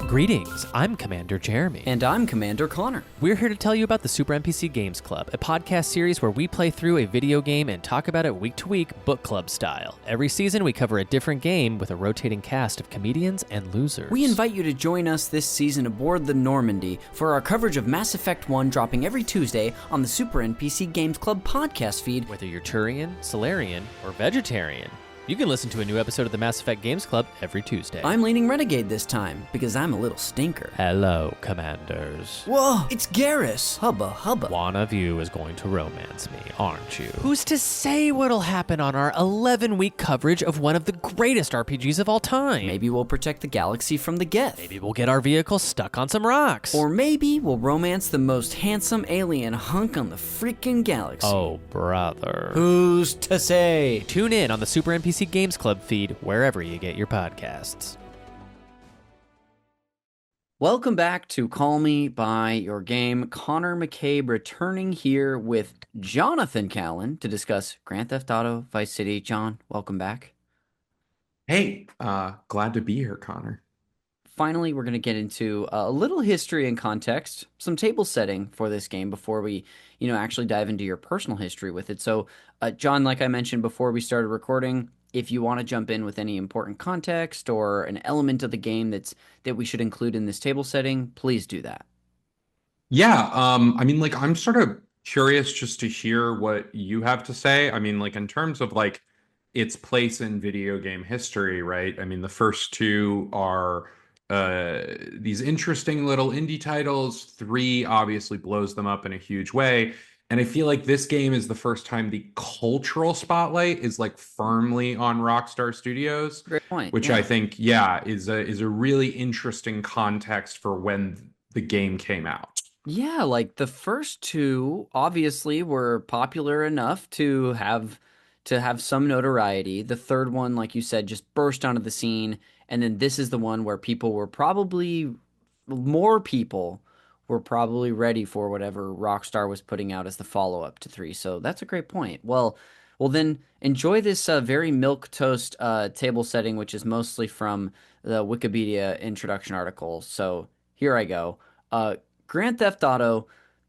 Greetings, I'm Commander Jeremy.
And I'm Commander Connor.
We're here to tell you about the Super NPC Games Club, a podcast series where we play through a video game and talk about it week to week, book club style. Every season, we cover a different game with a rotating cast of comedians and losers.
We invite you to join us this season aboard the Normandy for our coverage of Mass Effect 1 dropping every Tuesday on the Super NPC Games Club podcast feed.
Whether you're Turian, Solarian, or vegetarian, you can listen to a new episode of the Mass Effect Games Club every Tuesday.
I'm leaning Renegade this time, because I'm a little stinker.
Hello, Commanders.
Whoa, it's Garrus! Hubba hubba.
One of you is going to romance me, aren't you? Who's to say what'll happen on our 11-week coverage of one of the greatest RPGs of all time?
Maybe we'll protect the galaxy from the Geth.
Maybe we'll get our vehicle stuck on some rocks.
Or maybe we'll romance the most handsome alien hunk on the freaking galaxy.
Oh, brother.
Who's to say?
Tune in on the Super NPC Games Club feed wherever you get your podcasts.
Welcome back to Call Me By Your Game. Connor McCabe returning here with Jonathan Callan to discuss Grand Theft Auto Vice City. John, welcome back.
Hey, glad to be here, Connor.
Finally, we're going to get into a little history and context, some table setting for this game before we, actually dive into your personal history with it. So, John, like I mentioned before we started recording, if you want to jump in with any important context or an element of the game that we should include in this table setting, please do that.
Yeah, I'm sort of curious just to hear what you have to say. I mean, in terms of its place in video game history, right? I mean, the first two are these interesting little indie titles. 3 obviously blows them up in a huge way. And I feel like this game is the first time the cultural spotlight is firmly on Rockstar Studios.
Great point.
Which
yeah.
I think, is a really interesting context for when the game came out.
Yeah, the first two obviously were popular enough to have some notoriety. The third one, like you said, just burst onto the scene. And then this is the one where more people were probably ready for whatever Rockstar was putting out as the follow-up to 3. So that's a great point. Well then enjoy this very milquetoast table setting, which is mostly from the Wikipedia introduction article. So here I go. Grand Theft Auto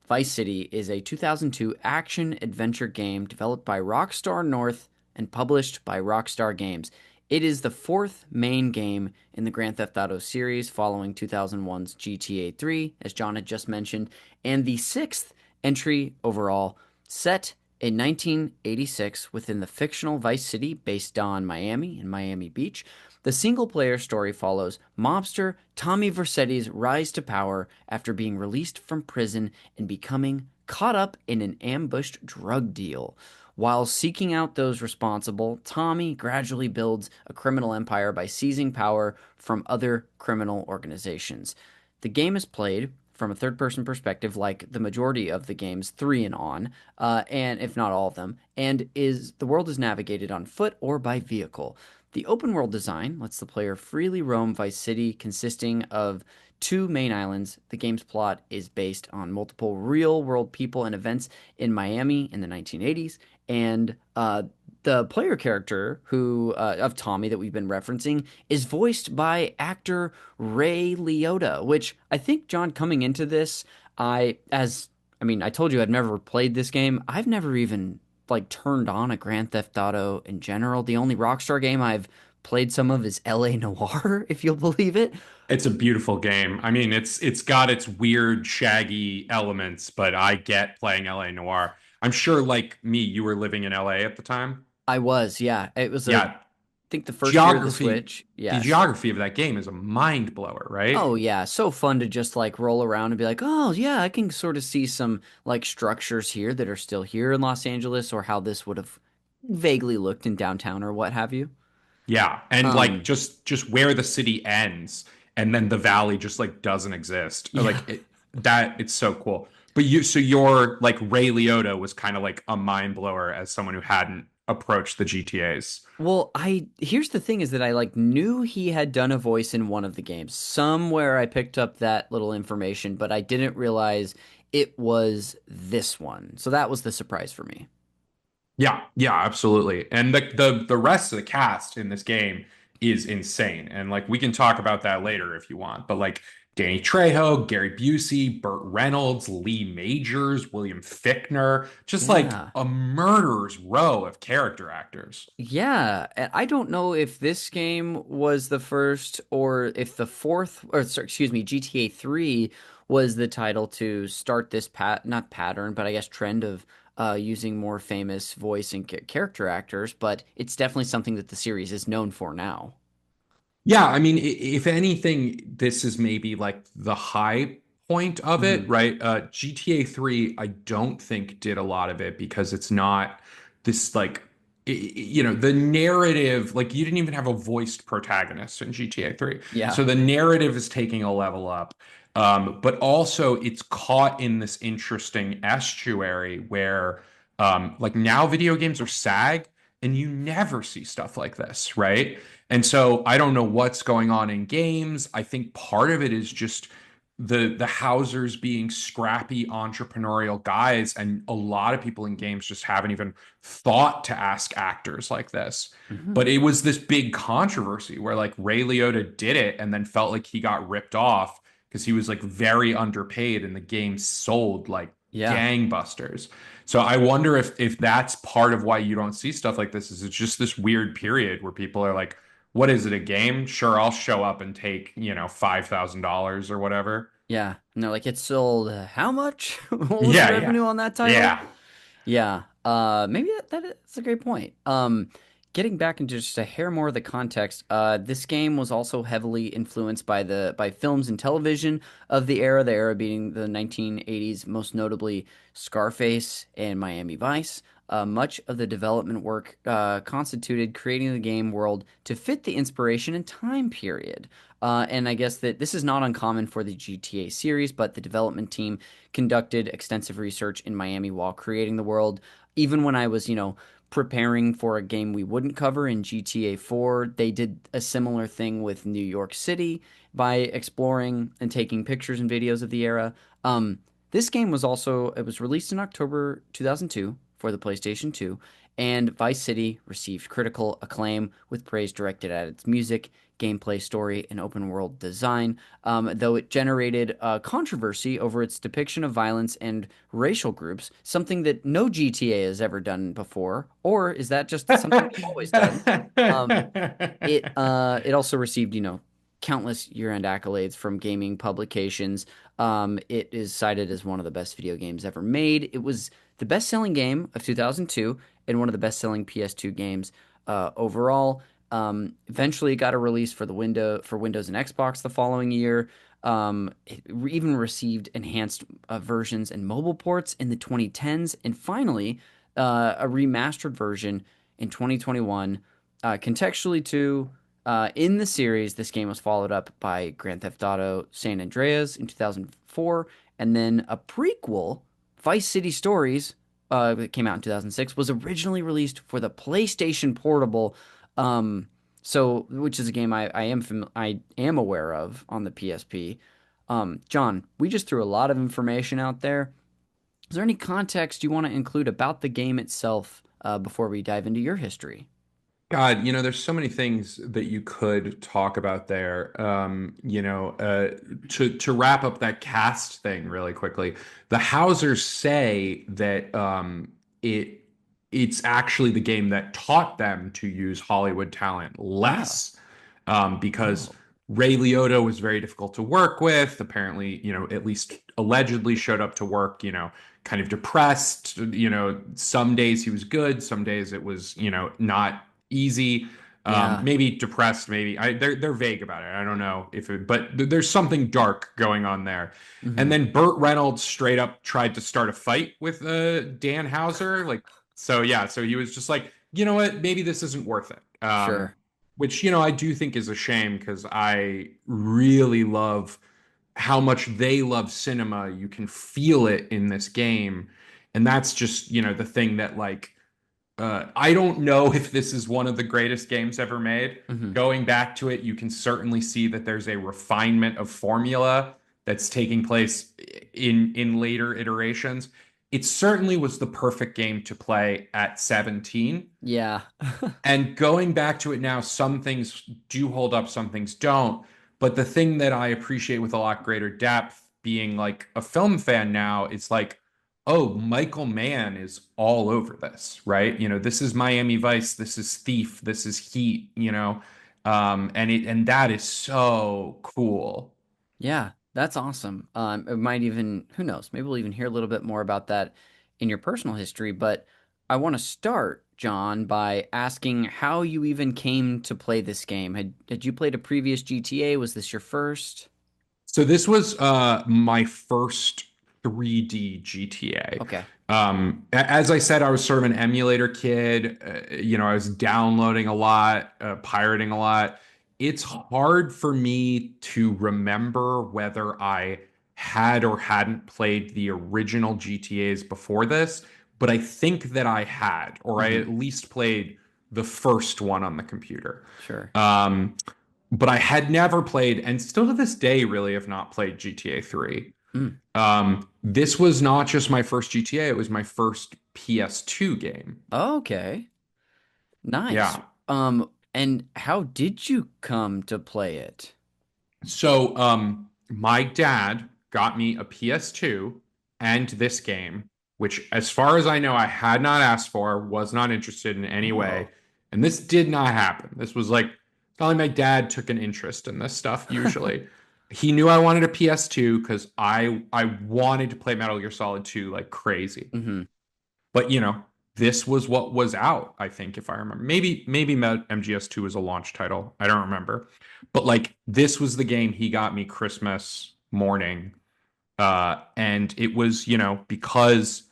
Vice City is a 2002 action-adventure game developed by Rockstar North and published by Rockstar Games. It is the 4th main game in the Grand Theft Auto series following 2001's GTA 3, as John had just mentioned, and the 6th entry overall, set in 1986 within the fictional Vice City based on Miami and Miami Beach. The single-player story follows mobster Tommy Vercetti's rise to power after being released from prison and becoming caught up in an ambushed drug deal. While seeking out those responsible, Tommy gradually builds a criminal empire by seizing power from other criminal organizations. The game is played from a third-person perspective, like the majority of the games, 3 and on, and if not all of them, and the world is navigated on foot or by vehicle. The open-world design lets the player freely roam Vice City, consisting of 2 main islands. The game's plot is based on multiple real-world people and events in Miami in the 1980s, and the player character of Tommy that we've been referencing is voiced by actor Ray Liotta, which I think, John, coming into this, I told you I'd never played this game. I've never even turned on a Grand Theft Auto in general. The only Rockstar game I've played some of is LA Noire, if you'll believe it.
It's a beautiful game. I mean, it's got its weird, shaggy elements, but I get playing LA Noire. I'm sure, like me, you were living in LA at the time.
I was, yeah. It was I think the first
geography,
year of the Switch. Yeah.
The geography of that game is a mind blower, right?
Oh yeah, so fun to just roll around and be like, oh yeah, I can sort of see some structures here that are still here in Los Angeles, or how this would have vaguely looked in downtown or what have you.
Yeah, and just where the city ends and then the valley just like doesn't exist. Or,
Yeah.
it's so cool. But your like Ray Liotta was kind of like a mind blower as someone who hadn't approached the GTAs.
Well, I here's the thing is that I like knew he had done a voice in one of the games. Somewhere I picked up that little information, but I didn't realize it was this one. So that was the surprise for me.
Yeah, yeah, absolutely. And the rest of the cast in this game is insane. And like we can talk about that later if you want. But like Danny Trejo, Gary Busey, Burt Reynolds, Lee Majors, William Fichtner, just like
Yeah.
a murderer's row of character actors.
Yeah, and I don't know if this game was the first or if the fourth, or sorry, excuse me, GTA 3 was the title to start this not pattern, but I guess trend of using more famous voice and character actors, but it's definitely something that the series is known for now.
Yeah, I mean, if anything, this is maybe like the high point of it,
Hmm.
right? GTA 3, I don't think did a lot of it because it's not this like, the narrative, like you didn't even have a voiced protagonist in GTA 3.
Yeah.
So the narrative is taking a level up. But also it's caught in this interesting estuary where, like now video games are SAG and you never see stuff like this, right? And so I don't know what's going on in games. I think part of it is just the Housers being scrappy entrepreneurial guys, and a lot of people in games just haven't even thought to ask actors like this.
Hmm.
But it was this big controversy where like Ray Liotta did it and then felt like he got ripped off because he was like very underpaid and the game sold like
Yeah.
gangbusters. So I wonder if that's part of why you don't see stuff like this, is it's just this weird period where people are like, what is it, a game? Sure, I'll show up and take, $5,000 or whatever.
Yeah. No, like it sold how much? What was the
Yeah, yeah,
revenue on that title?
yeah.
Yeah, maybe that's a great point. Getting back into just a hair more of the context, this game was also heavily influenced by by films and television of the era being the 1980s, most notably Scarface and Miami Vice. Much of the development work constituted creating the game world to fit the inspiration and time period. And I guess that this is not uncommon for the GTA series, but the development team conducted extensive research in Miami while creating the world. Even when I was, preparing for a game we wouldn't cover in GTA 4, they did a similar thing with New York City by exploring and taking pictures and videos of the era. This game it was released in October 2002 for the PlayStation 2, and Vice City received critical acclaim with praise directed at its music, gameplay, story, and open world design, though it generated controversy over its depiction of violence and racial groups, something that no GTA has ever done before. Or is that just something they've always done? Um, it also received, countless year-end accolades from gaming publications. It is cited as one of the best video games ever made. It was the best-selling game of 2002 and one of the best-selling PS2 games overall. Eventually, it got a release for Windows and Xbox the following year. It even received enhanced versions and mobile ports in the 2010s, and finally, a remastered version in 2021. Contextually, too, in the series, this game was followed up by Grand Theft Auto San Andreas in 2004, and then a prequel, Vice City Stories, that came out in 2006, was originally released for the PlayStation Portable, which is a game I am aware of on the PSP. John, we just threw a lot of information out there. Is there any context you want to include about the game itself before we dive into your history?
God, there's so many things that you could talk about there. To wrap up that cast thing really quickly, the Housers say that it's actually the game that taught them to use Hollywood talent
Ah,
less, because
oh,
Ray Liotta was very difficult to work with. Apparently, at least allegedly showed up to work, kind of depressed. Some days he was good, some days it was, not easy.
yeah.
Maybe depressed, maybe they're vague about it. I don't know but there's something dark going on there. And
Hmm.
then Burt Reynolds straight up tried to start a fight with Dan Hauser. Like, so yeah, so he was just like, you know what, maybe this isn't worth it.
Sure.
which, I do think is a shame because I really love how much they love cinema. You can feel it in this game. And that's just, the thing that like I don't know if this is one of the greatest games ever made.
Hmm.
Going back to it, you can certainly see that there's a refinement of formula that's taking place in later iterations. It certainly was the perfect game to play at 17.
Yeah.
And going back to it now, some things do hold up, some things don't. But the thing that I appreciate with a lot greater depth, being like a film fan now, is like, oh, Michael Mann is all over this, right? This is Miami Vice, this is Thief, this is Heat, and that is so cool.
Yeah, that's awesome. It might even, who knows, maybe we'll even hear a little bit more about that in your personal history. But I want to start, John, by asking how you even came to play this game. Had you played a previous GTA? Was this your first?
So this was my first 3D GTA.
Okay.
As I said, I was sort of an emulator kid. I was downloading a lot, pirating a lot. It's hard for me to remember whether I had or hadn't played the original GTAs before this, but I think that I had, or I
Hmm.
at least played the first one on the computer.
Sure.
Um, but I had never played, and still to this day, really have not played GTA 3.
Mm.
This was not just my first GTA, it was my first PS2 game.
Okay. Nice.
Yeah.
And how did you come to play it?
So, my dad got me a PS2 and this game, which, as far as I know, I had not asked for, was not interested in any way.
Whoa.
And this did not happen. This was like, probably my dad took an interest in this stuff usually. He knew I wanted a PS2 because I wanted to play Metal Gear Solid 2 like crazy.
Hmm.
But this was what was out, I think, if I remember. Maybe MGS2 was a launch title. I don't remember. But like this was the game he got me Christmas morning. And it was, because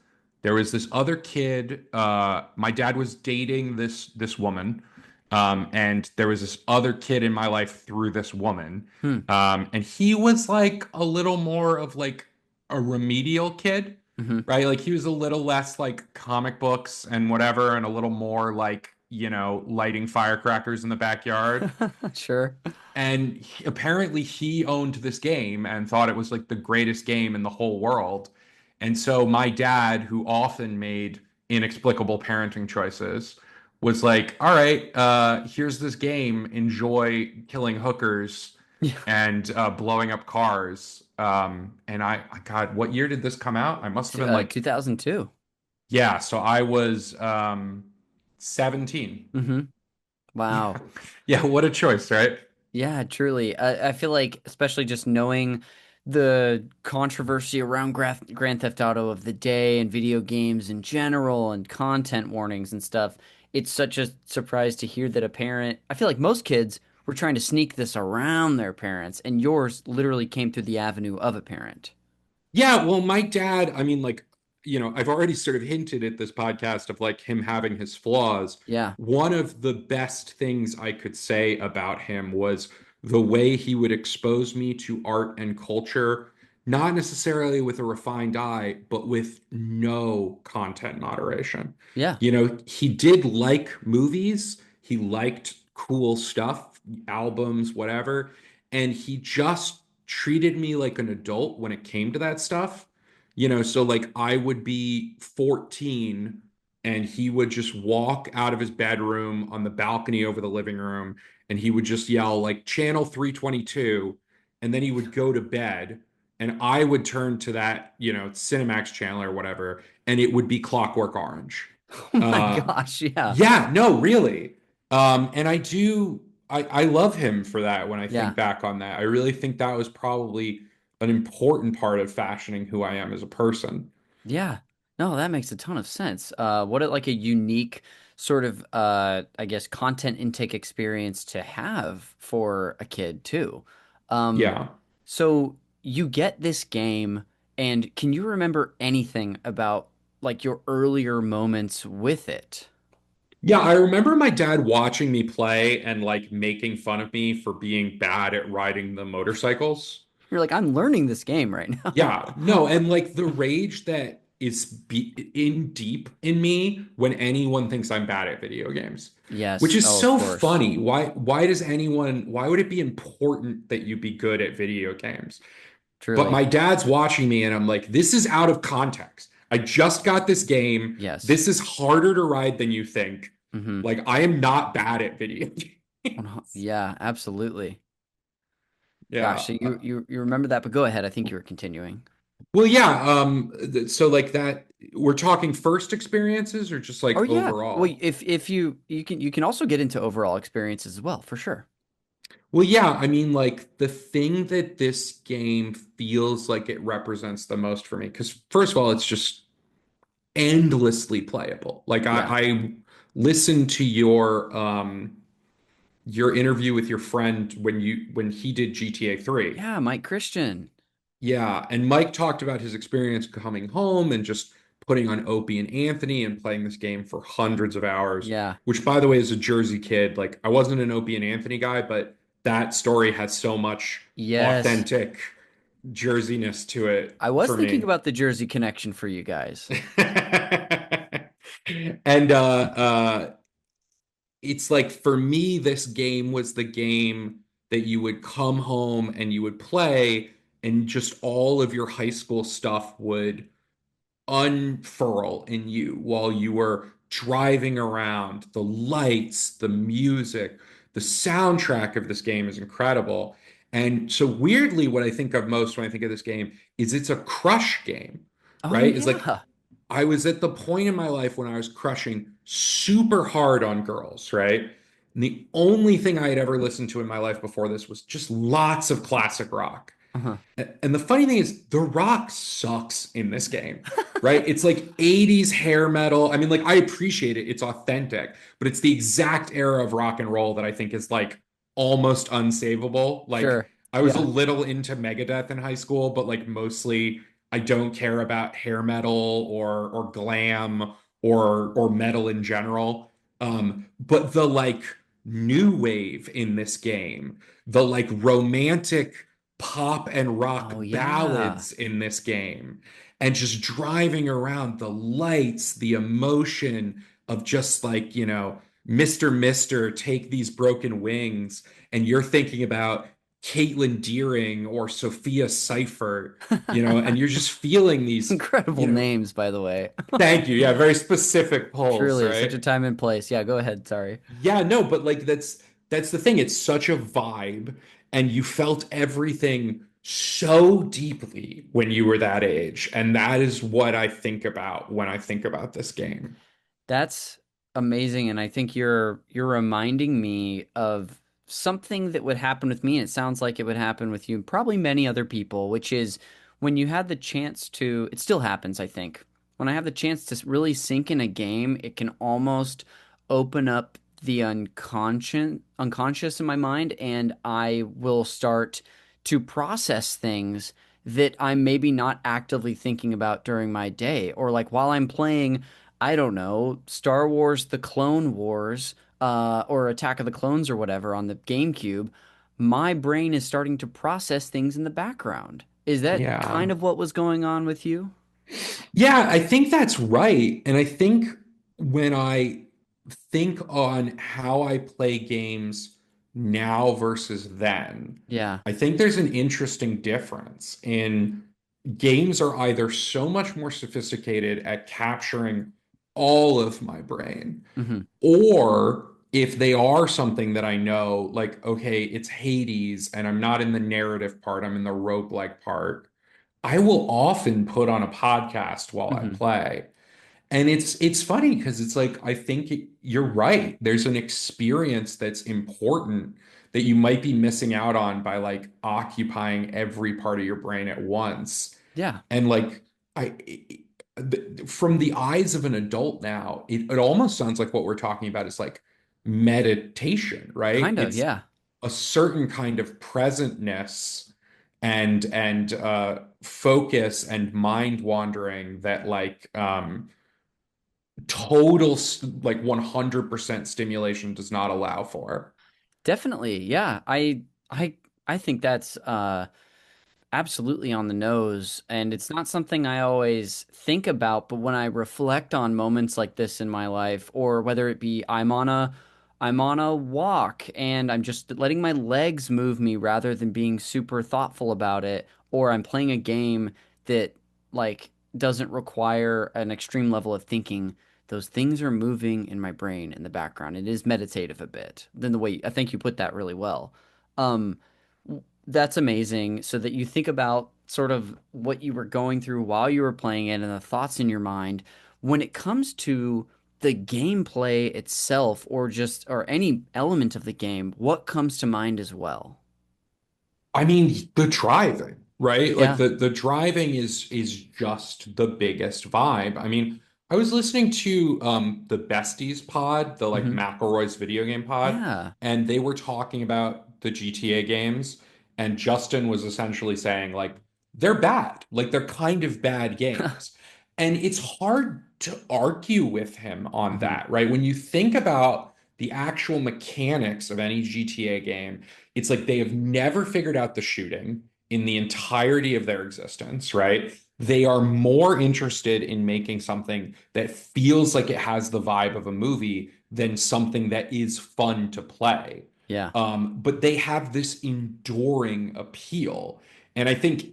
there was this other kid, my dad was dating this woman. And there was this other kid in my life through this woman.
Hmm.
And he was like a little more of like a remedial kid,
Hmm.
right? Like he was a little less like comic books and whatever, and a little more like, lighting firecrackers in the backyard.
Sure.
And apparently he owned this game and thought it was like the greatest game in the whole world. And so my dad, who often made inexplicable parenting choices, was like, all right, here's this game. Enjoy killing hookers
Yeah.
and blowing up cars. And God, what year did this come out? I must have been like,
2002.
yeah, so I was 17.
Hmm.
Yeah.
Wow.
Yeah, what a choice, right?
Yeah, truly. I feel like, especially just knowing the controversy around Grand Theft Auto of the day and video games in general and content warnings and stuff, it's such a surprise to hear that a parent, I feel like most kids were trying to sneak this around their parents, and yours literally came through the avenue of a parent.
Yeah, well, my dad, I mean, like, I've already sort of hinted at this podcast of like him having his flaws.
Yeah.
One of the best things I could say about him was the way he would expose me to art and culture, not necessarily with a refined eye, but with no content moderation.
Yeah.
He did like movies, he liked cool stuff, albums, whatever, and he just treated me like an adult when it came to that stuff. So like I would be 14 and he would just walk out of his bedroom on the balcony over the living room and he would just yell like channel 322 and then he would go to bed and I would turn to that, Cinemax channel or whatever and it would be Clockwork Orange.
Oh my
Uh
gosh. Yeah.
yeah, no, really. And I love him for that when I think
Yeah.
back on that. I really think that was probably an important part of fashioning who I am as a person.
Yeah. No, that makes a ton of sense. What like a unique sort of I guess content intake experience to have for a kid too. Um,
Yeah.
so you get this game and can you remember anything about like your earlier moments with it?
Yeah, I remember my dad watching me play and like making fun of me for being bad at riding the motorcycles.
You're like, I'm learning this game right now.
Yeah, no, and like the rage that is in deep in me when anyone thinks I'm bad at video games, which
Yes.
is
Oh, of
so
course.
funny. Why would it be important that you be good at video games? But
Truly.
my dad's watching me and I'm like, this is out of context. I just got this game.
Yes.
This is harder to ride than you think.
Hmm.
Like I am not bad at video games.
Yeah, absolutely. Gosh,
Yeah.
so you remember that, but go ahead. I think you were continuing.
Well, yeah. So like that, we're talking first experiences or just
Oh
like
yeah. Well,
overall?
if you can also get into overall experiences as well, for sure.
Well, yeah. I mean, like the thing that this game feels like it represents the most for me, because first of all, it's just endlessly playable. Like
Yeah.
I listened to your interview with your friend when he did GTA 3.
Yeah, Mike Christian.
Yeah, and Mike talked about his experience coming home and just putting on Opie and Anthony and playing this game for hundreds of hours,
Yeah.
which by the way is a Jersey kid. Like I wasn't an Opie and Anthony guy, but that story has so much
Yes.
authentic Jerseyness to it
I was
for
thinking
me.
about the Jersey connection for you guys.
And it's like for me, this game was the game that you would come home and you would play, and just all of your high school stuff would unfurl in you while you were driving around. The lights, the music, the soundtrack of this game is incredible. And so weirdly, what I think of most when I think of this game is it's a crush game,
Oh
right? It's like
yeah.
I was at the point in my life when I was crushing super hard on girls, right? And the only thing I had ever listened to in my life before this was just lots of classic rock.
Uh-huh.
And the funny thing is, the rock sucks in this game, right? It's like 80s hair metal. I mean, like, I appreciate it. It's authentic, but it's the exact era of rock and roll that I think is like almost unsavable. Like,
Sure.
I was a
Yeah.
little into Megadeth in high school, but like mostly I don't care about hair metal or glam or metal in general. But the like new wave in this game, the like romantic pop and rock
Oh yeah.
ballads in this game, and just driving around, the lights, the emotion of just like, Mr. take these broken wings, and you're thinking about Caitlin Deering or Sophia Seifert, and you're just feeling these,
Incredible
you know,
names, by the way.
thank you. Yeah, very specific polls,
Truly, such a
right?
time and place. Yeah, go ahead. Sorry.
Yeah, no, but like that's the thing. It's such a vibe, and you felt everything so deeply when you were that age. And that is what I think about when I think about this game.
That's amazing, and I think you're reminding me of something that would happen with me, and it sounds like it would happen with you and probably many other people, which is when you had the chance to, it still happens, I think. When I have the chance to really sink in a game, it can almost open up the unconscious in my mind, and I will start to process things that I'm maybe not actively thinking about during my day, or like while I'm playing, I don't know, Star Wars The Clone Wars, or Attack of the Clones or whatever on the GameCube, my brain is starting to process things in the background. Is that
Yeah.
kind of what was going on with you?
Yeah, I think that's right. And I think when I think on how I play games now versus then,
Yeah.
I think there's an interesting difference in games are either so much more sophisticated at capturing all of my brain,
Hmm.
or if they are something that I know, like, okay, it's Hades and I'm not in the narrative part, I'm in the roguelike part, I will often put on a podcast while I
Hmm.
play. And it's funny because it's like I think you're right. There's an experience that's important that you might be missing out on by like occupying every part of your brain at once.
Yeah.
And like I from the eyes of an adult now, it almost sounds like what we're talking about is like meditation, right?
Kind of.
It's
Yeah.
a certain kind of presentness and focus and mind wandering that like total like 100% stimulation does not allow for.
Definitely. Yeah. I think that's absolutely on the nose, and it's not something I always think about, but when I reflect on moments like this in my life, or whether it be I'm on a walk and I'm just letting my legs move me rather than being super thoughtful about it, or I'm playing a game that like doesn't require an extreme level of thinking, those things are moving in my brain in the background. It is meditative a bit. Then the way I think you put that really well. Um, that's amazing. So that you think about sort of what you were going through while you were playing it and the thoughts in your mind. When it comes to the gameplay itself, or just or any element of the game, what comes to mind as well?
I mean, the driving, right? Like
Yeah.
the driving is just the biggest vibe. I mean, I was listening to the Besties pod, the like
Hmm.
McElroy's video game pod,
Yeah.
and they were talking about the GTA games, and Justin was essentially saying like they're bad, like they're kind of bad games. And it's hard to argue with him on
Hmm.
that, right? When you think about the actual mechanics of any GTA game, it's like they have never figured out the shooting in the entirety of their existence, right? They are more interested in making something that feels like it has the vibe of a movie than something that is fun to play.
Yeah.
But they have this enduring appeal. And I think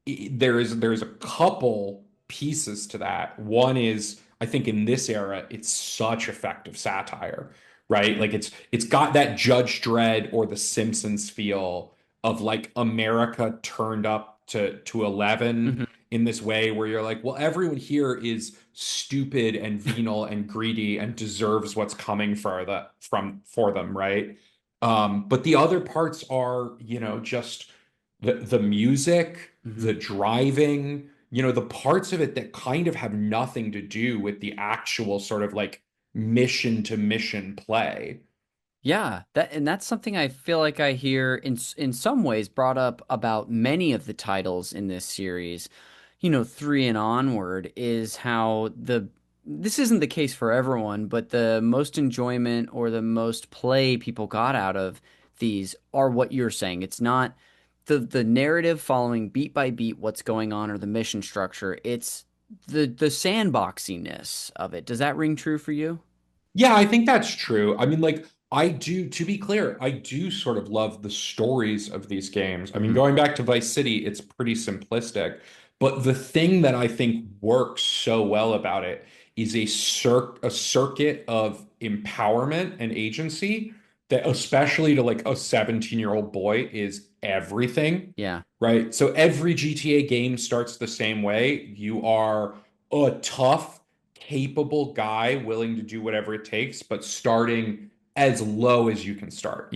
there's a couple pieces to that. One is I think in this era, it's such effective satire, right? Like it's got that Judge Dredd or The Simpsons feel of like America turned up to 11
Hmm.
in this way where you're like, well, everyone here is stupid and venal and greedy and deserves what's coming for them, right? But the other parts are, just the music,
Hmm.
the driving, the parts of it that kind of have nothing to do with the actual sort of like mission to mission play.
Yeah, that's something I feel like I hear in some ways brought up about many of the titles in this series. You know, three and onward is how the this isn't the case for everyone, but the most enjoyment or the most play people got out of these are what you're saying. It's not the narrative following beat by beat what's going on or the mission structure. It's the sandboxiness of it. Does that ring true for you?
Yeah, I think that's true. I mean, like, I do, to be clear, I do sort of love the stories of these games. I mean,
Hmm.
going back to Vice City, it's pretty simplistic. But the thing that I think works so well about it is a circuit of empowerment and agency that, especially to like a 17-year-old boy, is everything,
Yeah.
right? So every GTA game starts the same way. You are a tough, capable guy willing to do whatever it takes, but starting as low as you can start.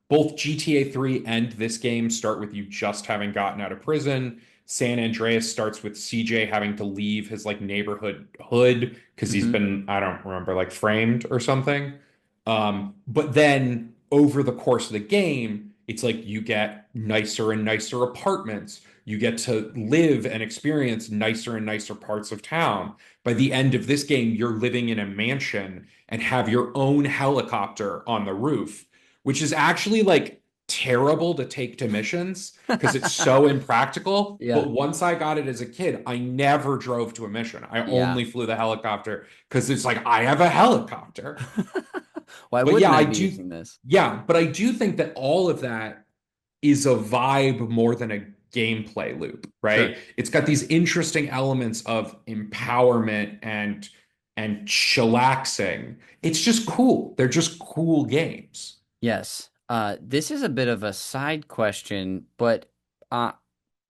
Both GTA 3 and this game start with you just having gotten out of prison. San Andreas starts with CJ having to leave his like neighborhood hood because he's
Hmm.
been, I don't remember, like framed or something. But then over the course of the game, it's like you get nicer and nicer apartments. You get to live and experience nicer and nicer parts of town. By the end of this game, you're living in a mansion and have your own helicopter on the roof, which is actually like terrible to take to missions because it's so impractical.
Yeah.
But once I got it as a kid, I never drove to a mission. I
Yeah.
only flew the helicopter because it's like I have a helicopter.
Why
But yeah,
wouldn't I
I
be
do.
using this?
Yeah, but I do think that all of that is a vibe more than a gameplay loop,
Sure.
right? It's got these interesting elements of empowerment and chillaxing. It's just cool. They're just cool games.
Yes. This is a bit of a side question, but uh,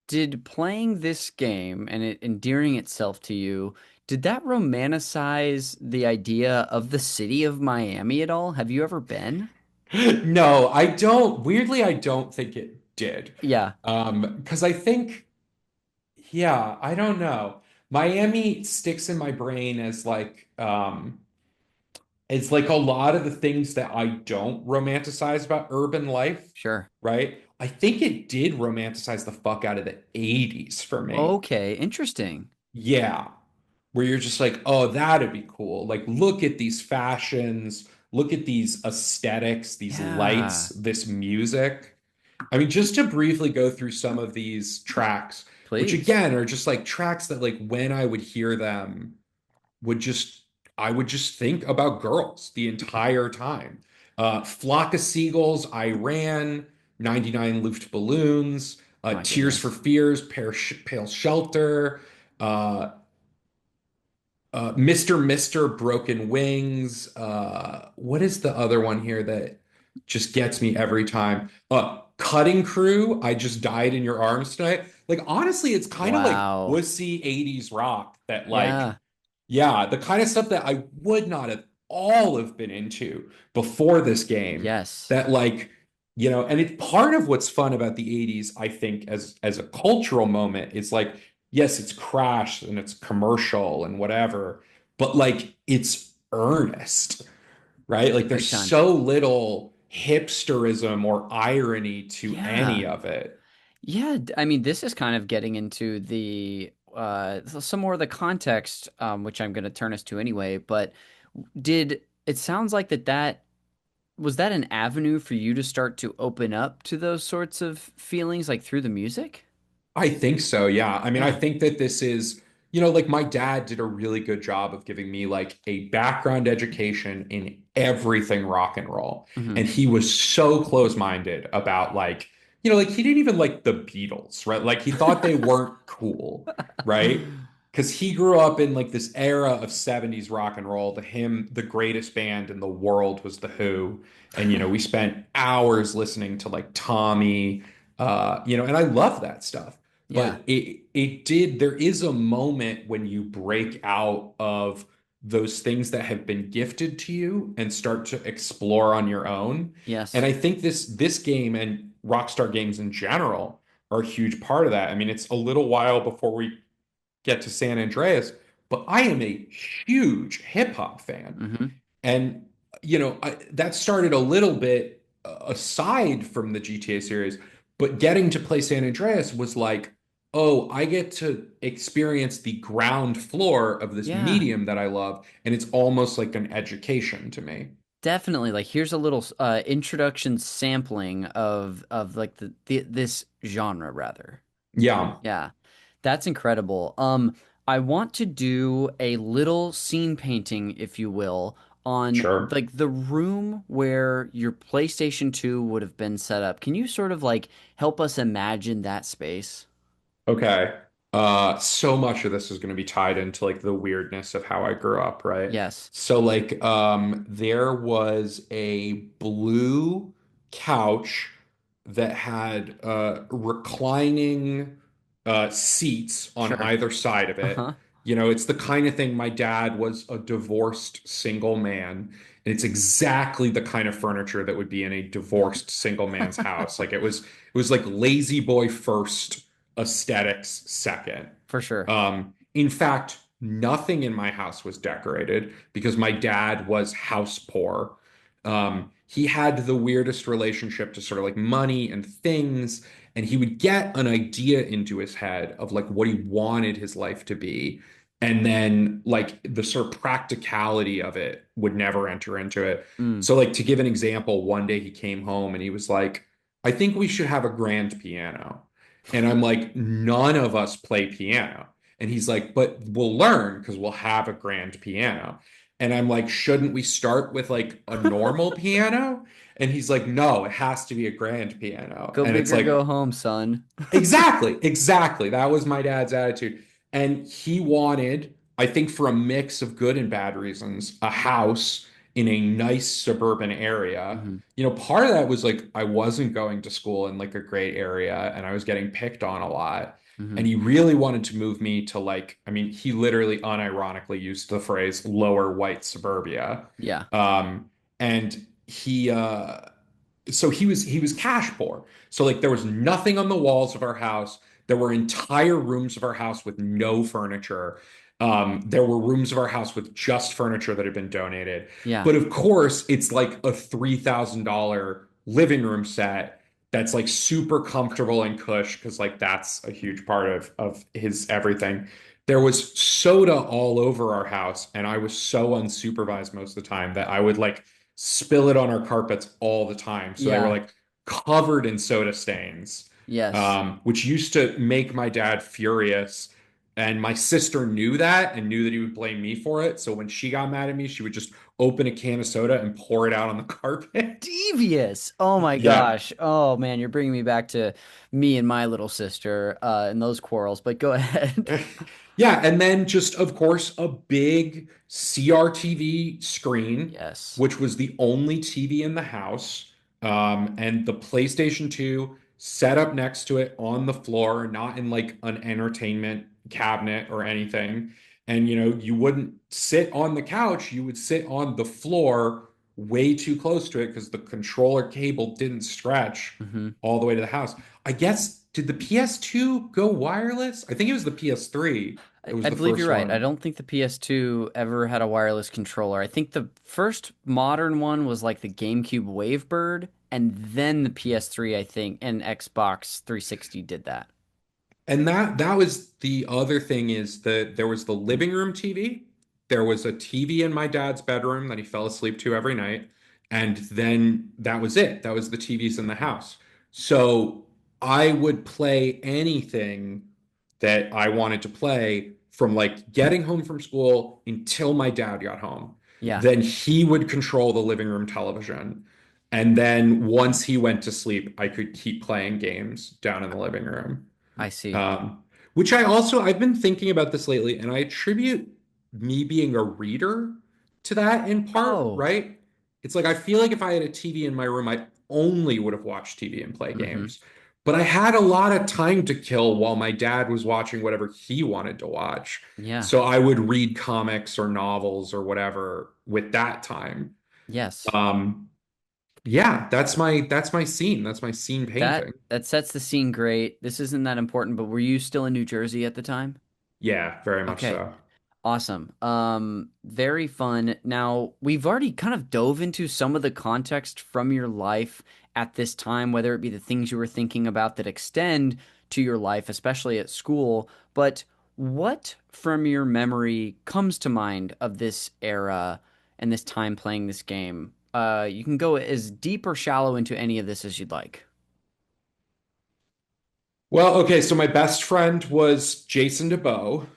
did playing this game and it endearing itself to you, did that romanticize the idea of the city of Miami at all? Have you ever been?
No, I don't. Weirdly, I don't think it did.
Yeah,
Because I think, yeah, I don't know. Miami sticks in my brain as like it's like a lot of the things that I don't romanticize about urban life,
sure.
right? I think it did romanticize the fuck out of the 80s for me.
Okay, interesting.
Yeah. where you're just like, oh, that'd be cool. Like, look at these fashions, look at these aesthetics, these lights,
Yeah,
this music. I mean, just to briefly go through some of these tracks, which
please.
again are just like tracks that like when I would hear them would just I would just think about girls the entire time. Flock of Seagulls, I Ran, 99 Luftballoons,
My
Tears for
goodness.
Fears, Pale Shelter, uh, Mr. Broken Wings. What is the other one here that just gets me every time? Cutting Crew, I Just Died in Your Arms Tonight. Like, honestly, it's kind of like
Wow.
wussy 80s rock that, like,
Yeah.
yeah, the kind of stuff that I would not at all have been into before this game.
Yes.
That, like, and it's part of what's fun about the 80s, I think, as a cultural moment, is like, yes, it's crash and it's commercial and whatever, but like it's earnest, right? Like
Big
there's
time.
so little hipsterism or irony to
Yeah.
any of it.
Yeah, I mean, this is kind of getting into the some more of the context, which I'm going to turn us to anyway. But did it sounds like that was that an avenue for you to start to open up to those sorts of feelings, like through the music?
I think so, yeah. I mean, I
Yeah.
think that this is, like my dad did a really good job of giving me like a background education in everything rock and roll.
Hmm.
And he was so close-minded about like, like he didn't even like the Beatles, right? Like he thought they weren't cool, right? Because he grew up in like this era of 70s rock and roll. To him, the greatest band in the world was The Who. And, we spent hours listening to like Tommy, and I love that stuff.
Yeah.
But there is a moment when you break out of those things that have been gifted to you and start to explore on your own. And
Yes.
I think this game and Rockstar games in general are a huge part of that. I mean, it's a little while before we get to San Andreas, but I am a huge hip hop fan.
Hmm.
And, that started a little bit aside from the GTA series, but getting to play San Andreas was like, oh, I get to experience the ground floor of this
Yeah.
medium that I love. And it's almost like an education to me.
Definitely. Like here's a little introduction sampling of like this genre rather.
Yeah,
Yeah. That's incredible. I want to do a little scene painting, if you will, on
sure.
like the room where your PlayStation 2 would have been set up. Can you sort of like help us imagine that space?
Okay. So much of this is going to be tied into like the weirdness of how I grew up, right?
Yes.
So like there was a blue couch that had reclining seats on
Sure.
either side of it.
Uh-huh.
It's the kind of thing. My dad was a divorced single man, and it's exactly the kind of furniture that would be in a divorced single man's house. Like it was like lazy boy first, aesthetics second.
For sure.
In fact, nothing in my house was decorated because my dad was house poor. He had the weirdest relationship to sort of like money and things, and he would get an idea into his head of like what he wanted his life to be. And then like the sort of practicality of it would never enter into it.
Mm.
So like to give an example, one day he came home and he was like, I think we should have a grand piano. And I'm like, none of us play piano. And he's like, but we'll learn because we'll have a grand piano. And I'm like, shouldn't we start with like a normal piano? And he's like, no, it has to be a grand piano.
Go
And
big
it's
or go
like,
home, son.
exactly, exactly. That was my dad's attitude. And he wanted, I think for a mix of good and bad reasons, a house in a nice suburban area.
Hmm.
Part of that was like I wasn't going to school in like a great area and I was getting picked on a lot. And
Hmm.
he really wanted to move me to like, I mean, he literally unironically used the phrase lower white suburbia.
Yeah.
And he was cash poor. So like there was nothing on the walls of our house. There were entire rooms of our house with no furniture. There were rooms of our house with just furniture that had been donated.
Yeah.
But of course, it's like a $3,000 living room set that's like super comfortable and cush because like that's a huge part of his everything. there was soda all over our house, and I was so unsupervised most of the time that I would like spill it on our carpets all the time. So they were
Yeah.
like covered in soda stains,
Yes.
which used to make my dad furious. And my sister knew that and knew that he would blame me for it. So when she got mad at me, she would just open a can of soda and pour it out on the carpet.
Devious. Oh my
Yeah.
gosh. Oh man, you're bringing me back to me and my little sister and those quarrels. But go ahead.
Yeah, and then just of course a big CRTV screen,
Yes.
which was the only TV in the house, and the PlayStation 2 set up next to it on the floor, not in like an entertainment cabinet or anything. And you wouldn't sit on the couch, you would sit on the floor way too close to it because the controller cable didn't stretch
Hmm.
all the way to the house. I guess, did the PS2 go wireless? I think it was the PS3 that was
I
the
believe you're
first
right. I
one.
don't think the PS2 ever had a wireless controller. I think the first modern one was like the GameCube Wavebird, and then the PS3, I think, and Xbox 360 did that.
And that was the other thing, is that there was the living room TV. There was a TV in my dad's bedroom that he fell asleep to every night. And then that was it. That was the TVs in the house. So I would play anything that I wanted to play from like getting home from school until my dad got home.
Yeah,
Then he would control the living room television. And then once he went to sleep, I could keep playing games down in the living room.
I see.
Um, which I've been thinking about this lately, and I attribute me being a reader to that in part,
Oh.
right? It's like I feel like if I had a TV in my room, I only would have watched TV and play
Hmm.
games. But I had a lot of time to kill while my dad was watching whatever he wanted to watch.
Yeah.
So I would read comics or novels or whatever with that time.
Yes.
Um, yeah, that's my scene. That's my scene
That
painting.
that sets the scene great. This isn't that important, but were you still in New Jersey at the time?
Yeah, very much
Okay.
so.
Awesome. Very fun. Now, we've already kind of dove into some of the context from your life at this time, whether it be the things you were thinking about that extend to your life, especially at school. But what from your memory comes to mind of this era and this time playing this game? You can go as deep or shallow into any of this as you'd like.
Well, okay, so my best friend was Jason DeBow.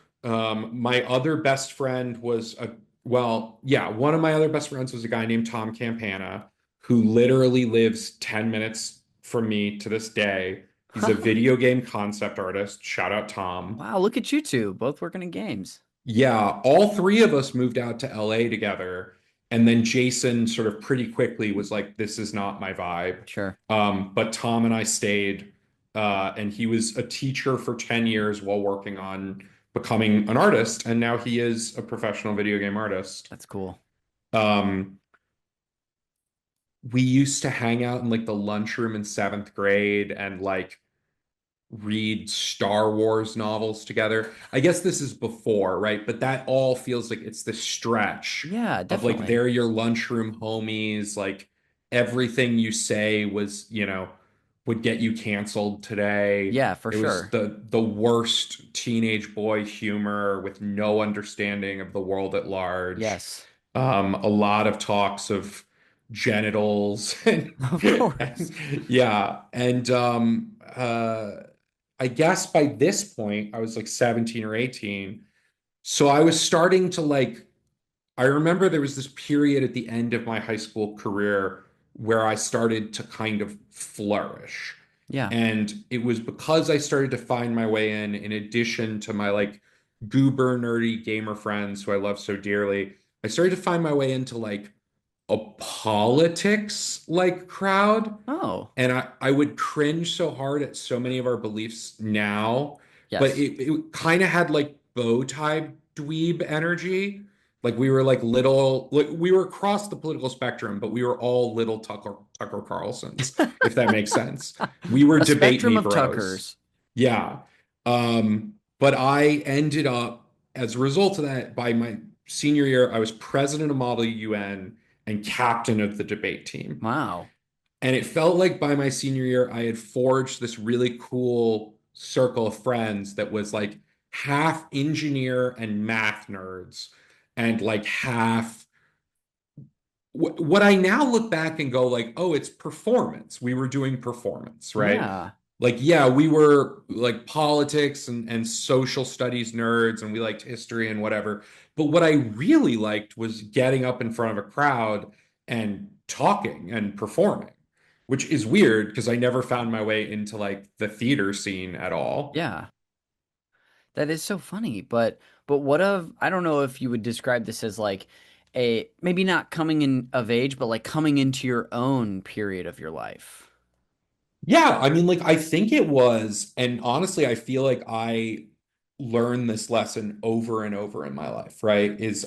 My other best friend was one of my other best friends was a guy named Tom Campana, who literally lives 10 minutes from me to this day. He's a video game concept artist. Shout out Tom.
Wow, look at you two, both working in games.
Yeah, all three of us moved out to LA together. And then Jason sort of pretty quickly was like, this is not my vibe.
Sure.
But Tom and I stayed, and he was a teacher for 10 years while working on becoming an artist. And now he is a professional video game artist.
That's cool.
Um, we used to hang out in like the lunchroom in seventh grade and like read Star Wars novels together. I guess this is before, right? But that all feels like it's this stretch
Yeah,
of like
definitely.
they're your lunchroom homies. Like everything you say was, would get you canceled today.
Yeah, for
It was
sure.
the worst teenage boy humor with no understanding of the world at large.
Yes.
A lot of talks of genitals and,
Of course.
and yeah, and I guess by this point, I was like 17 or 18. So I was starting to like, I remember there was this period at the end of my high school career where I started to kind of flourish.
Yeah.
And it was because I started to find my way in addition to my like goober nerdy gamer friends who I love so dearly, I started to find my way into like a politics like crowd.
Oh,
And I would cringe so hard at so many of our beliefs now, but
yes.
it kind of had like bow tie dweeb energy. Like we were like little, like we were across the political spectrum, but we were all little Tucker Carlsons, if that makes sense. We were
A
debate
spectrum
me
of
bros.
Tuckers.
Yeah. But I ended up, as a result of that, by my senior year, I was president of Model UN and captain of the debate team.
Wow.
And it felt like by my senior year, I had forged this really cool circle of friends that was like half engineer and math nerds and like half what I now look back and go like, oh, it's performance. We were doing performance, right?
Yeah.
Like, yeah, we were like politics and social studies nerds and we liked history and whatever. But what I really liked was getting up in front of a crowd and talking and performing, which is weird because I never found my way into like the theater scene at all.
Yeah. That is so funny, but what of I don't know if you would describe this as like a maybe not coming in of age, but like coming into your own period of your life.
Yeah, I mean, like, I think it was, and honestly, I feel like I learned this lesson over and over in my life, right? There's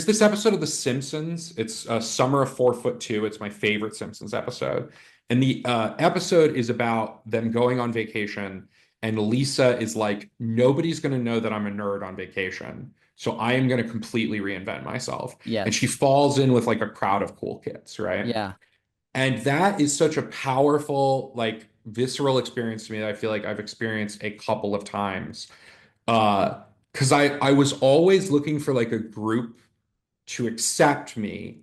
this episode of The Simpsons. It's Summer of 4'2". It's my favorite Simpsons episode. And the episode is about them going on vacation. And Lisa is like, nobody's going to know that I'm a nerd on vacation. So I am going to completely reinvent myself. And she
Yes.
falls in with like a crowd of cool kids, right?
Yeah.
And that is such a powerful, like visceral experience to me that I feel like I've experienced a couple of times. Because I was always looking for like a group to accept me.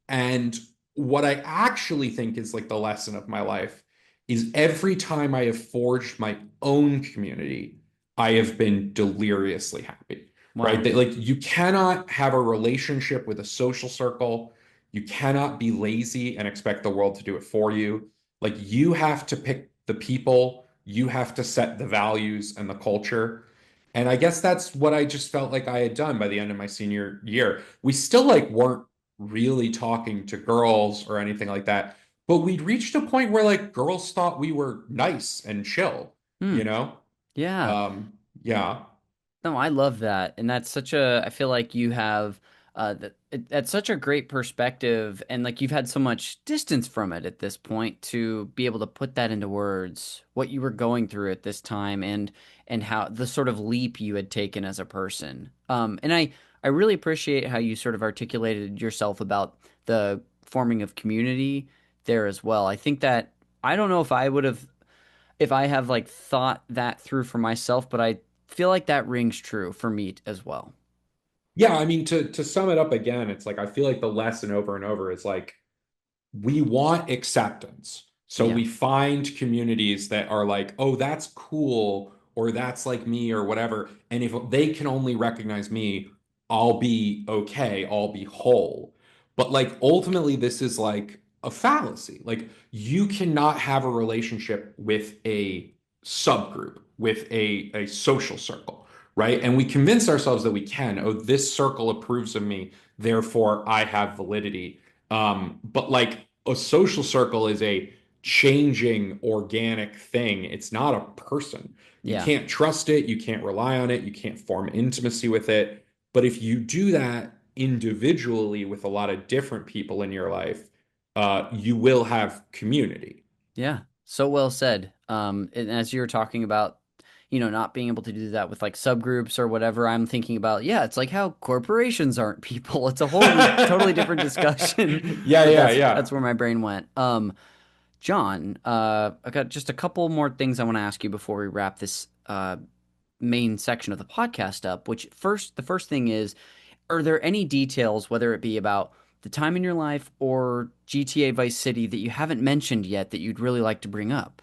And what I actually think is like the lesson of my life is every time I have forged my own community, I have been deliriously happy, right?
Wow.
That like you cannot have a relationship with a social circle. You cannot be lazy and expect the world to do it for you. Like you have to pick the people, you have to set the values and the culture. And I guess that's what I just felt like I had done by the end of my senior year. We still like weren't really talking to girls or anything like that. But we'd reached a point where like girls thought we were nice and chill,
Hmm.
you know?
Yeah.
Yeah.
No, I love that. And that's such a, I feel like you have that's such a great perspective and like you've had so much distance from it at this point to be able to put that into words, what you were going through at this time and how the sort of leap you had taken as a person. And I really appreciate how you sort of articulated yourself about the forming of community there as well. I think that I don't know if I would have if I have like thought that through for myself, but I feel like that rings true for me as well.
Yeah, I mean to sum it up again, it's like I feel like the lesson over and over is like we want acceptance. So
Yeah.
we find communities that are like, oh, that's cool, or that's like me, or whatever. And if they can only recognize me, I'll be okay, I'll be whole. But like ultimately, this is like a fallacy. Like you cannot have a relationship with a subgroup, with a social circle, right? And we convince ourselves that we can. Oh, this circle approves of me, therefore I have validity. But like a social circle is a changing organic thing. It's not a person. You
Yeah.
can't trust it, you can't rely on it, you can't form intimacy with it. But if you do that individually with a lot of different people in your life, you will have community.
Yeah. So well said. And as you were talking about, not being able to do that with like subgroups or whatever, I'm thinking about, yeah, it's like how corporations aren't people. It's a wholly, totally different discussion,
Yeah,
but
yeah,
that's
yeah.
where my brain went. John, I got just a couple more things I want to ask you before we wrap this main section of the podcast up. The first thing is, are there any details, whether it be about the time in your life or GTA Vice City, that you haven't mentioned yet that you'd really like to bring up?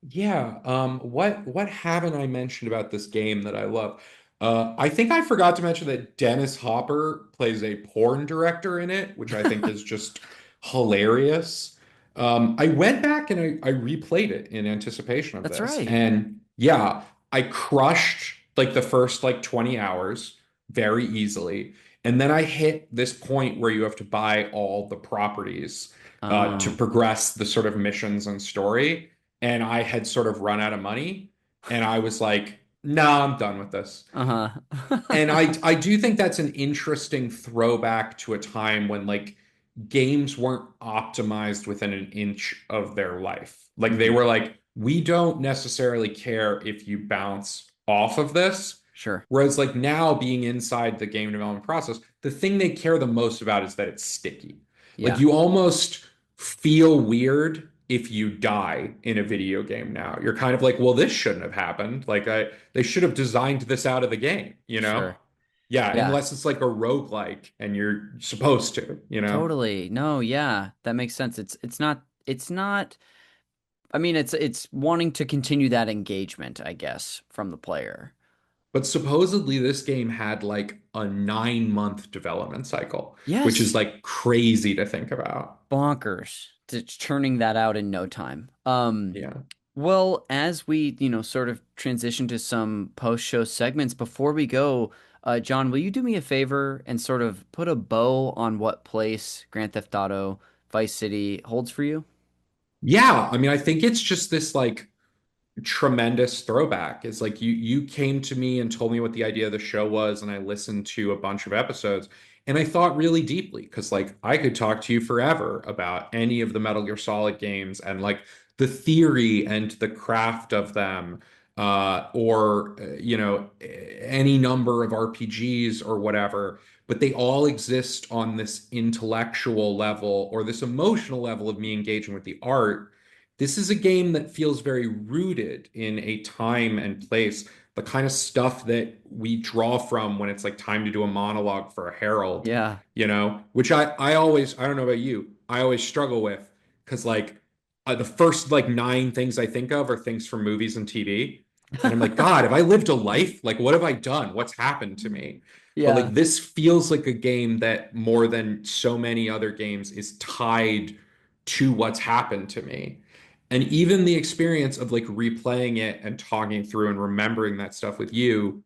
Yeah, what haven't I mentioned about this game that I love? I think I forgot to mention that Dennis Hopper plays a porn director in it, which I think is just hilarious. I went back and I replayed it in anticipation of
That's
this,
right.
and yeah, I crushed like the first like 20 hours very easily, and then I hit this point where you have to buy all the properties to
Oh,
progress the sort of missions and story and I had sort of run out of money, and I was like, "Nah, I'm done with this." And
uh-huh.
I do think that's an interesting throwback to a time when like games weren't optimized within an inch of their life. Like they
Mhm.
were like, we don't necessarily care if you bounce off of this.
Sure.
Whereas like now being inside the game development process, the thing they care the most about is that it's sticky. Like
Yeah.
you almost feel weird if you die in a video game now. You're kind of like, well, this shouldn't have happened. Like they should have designed this out of the game, you know?
Sure.
Yeah,
Yeah.
unless it's like a roguelike and you're supposed to, you know?
Totally. No, yeah, that makes sense. It's not I mean it's wanting to continue that engagement, I guess, from the player.
But supposedly this game had like a 9-month development cycle, which is
Yes.
like crazy to think about.
Bonkers. It's churning that out in no time.
Yeah.
Well, as we, sort of transition to some post-show segments, before we go, John, will you do me a favor and sort of put a bow on what place Grand Theft Auto Vice City holds for you?
Yeah, I mean, I think it's just this like tremendous throwback. It's like you came to me and told me what the idea of the show was, and I listened to a bunch of episodes, and I thought really deeply because like I could talk to you forever about any of the Metal Gear Solid games and like the theory and the craft of them, or any number of RPGs or whatever. But they all exist on this intellectual level or this emotional level of me engaging with the art. This is a game that feels very rooted in a time and place, the kind of stuff that we draw from when it's like time to do a monologue for a herald,
Yeah.
which I always, I don't know about you, I always struggle with because like the first like 9 things I think of are things from movies and TV. And I'm like, God, have I lived a life? Like, what have I done? What's happened to me? But
Yeah.
like, this feels like a game that more than so many other games is tied to what's happened to me. And even the experience of like replaying it and talking through and remembering that stuff with you,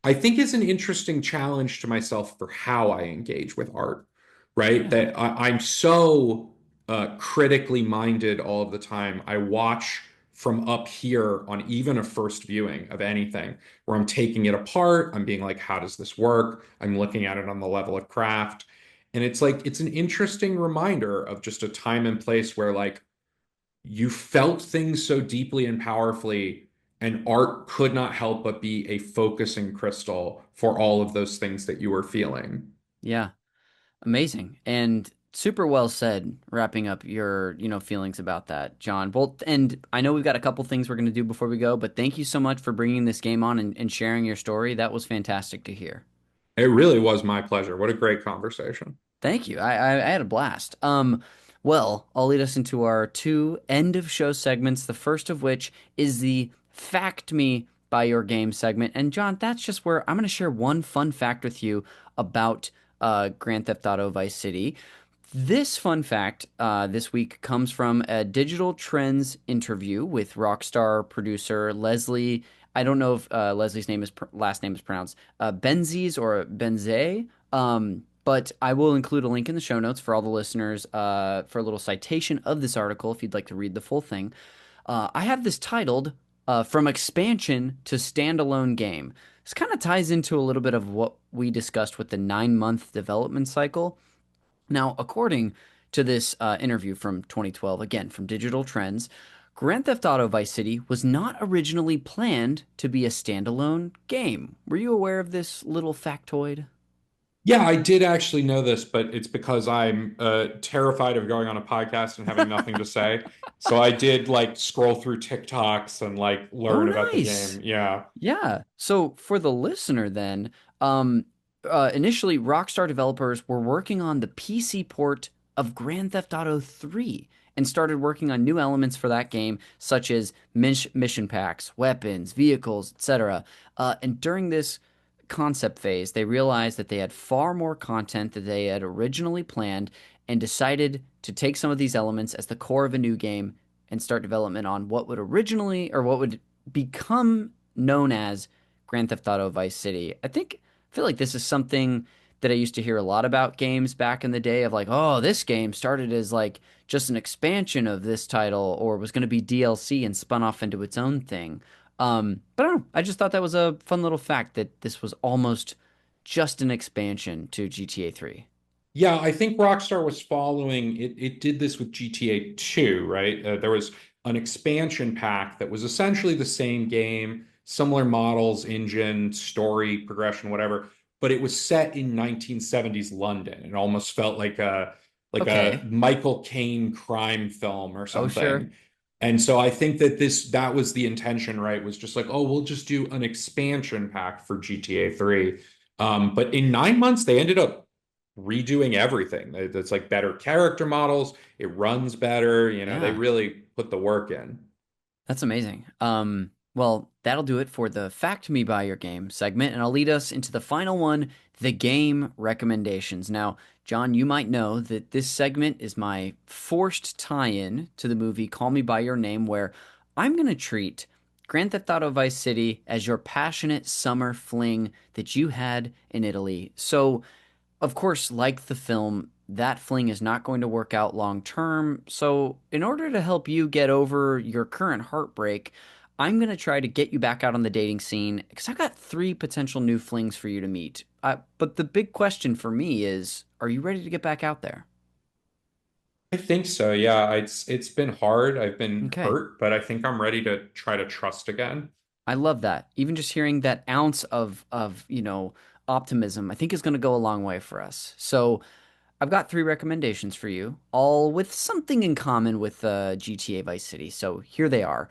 I think is an interesting challenge to myself for how I engage with art, right?
Yeah.
That I'm so critically minded all of the time. I watch from up here on even a first viewing of anything where I'm taking it apart. I'm being like, how does this work? I'm looking at it on the level of craft. And it's like, it's an interesting reminder of just a time and place where like you felt things so deeply and powerfully, and art could not help but be a focusing crystal for all of those things that you were feeling.
Yeah. Amazing. And super well said, wrapping up your, feelings about that, John. Well, and I know we've got a couple things we're going to do before we go, but thank you so much for bringing this game on and sharing your story. That was fantastic to hear.
It really was my pleasure. What a great conversation.
Thank you. I had a blast. Well, I'll lead us into our two end of show segments. The first of which is the Fact Me by Your Game segment. And John, that's just where I'm going to share one fun fact with you about Grand Theft Auto Vice City. This fun fact this week comes from a Digital Trends interview with Rockstar producer Leslie. I don't know if Leslie's last name is pronounced Benzies or Benze. But I will include a link in the show notes for all the listeners for a little citation of this article if you'd like to read the full thing. I have this titled From Expansion to Standalone Game. This kind of ties into a little bit of what we discussed with the 9-month development cycle. Now, according to this interview from 2012, again from Digital Trends, Grand Theft Auto Vice City was not originally planned to be a standalone game. Were you aware of this little factoid?
Yeah, I did actually know this, but it's because I'm terrified of going on a podcast and having nothing to say. So I did like scroll through TikToks and like
Oh,
learn about the
nice.
game. Yeah.
Yeah. So for the listener, then, initially Rockstar developers were working on the PC port of Grand Theft Auto 3 and started working on new elements for that game, such as mission packs, weapons, vehicles, etc. And during this concept phase, they realized that they had far more content than they had originally planned and decided to take some of these elements as the core of a new game and start development on what would become known as Grand Theft Auto Vice City. I feel like this is something that I used to hear a lot about games back in the day of like, oh, this game started as like just an expansion of this title or was going to be DLC and spun off into its own thing. But I don't know. I just thought that was a fun little fact that this was almost just an expansion to GTA 3.
Yeah, I think Rockstar was following it. It did this with GTA 2, right? There was an expansion pack that was essentially the same game, similar models, engine, story, progression, whatever, but it was set in 1970s London. It almost felt like a like a
Okay.
Michael Caine crime film or
Oh, sure.
something. And so I think that that was the intention, right? Was just like, oh, we'll just do an expansion pack for GTA 3. But in 9 months, they ended up redoing everything. It's like better character models, it runs better, they
Yeah.
really put the work in.
That's amazing. Well, that'll do it for the Fact Me By Your Game segment, and I'll lead us into the final one, the game recommendations. Now, John, you might know that this segment is my forced tie-in to the movie Call Me By Your Name, where I'm going to treat Grand Theft Auto Vice City as your passionate summer fling that you had in Italy. So, of course, like the film, that fling is not going to work out long term. So, in order to help you get over your current heartbreak, I'm going to try to get you back out on the dating scene because I've got three potential new flings for you to meet. But the big question for me is, are you ready to get back out there?
I think so. Yeah, it's been hard. I've been
Okay.
hurt, but I think I'm ready to try to trust again.
I love that. Even just hearing that ounce of, optimism, I think is going to go a long way for us. So, I've got three recommendations for you, all with something in common with GTA Vice City. So here they are.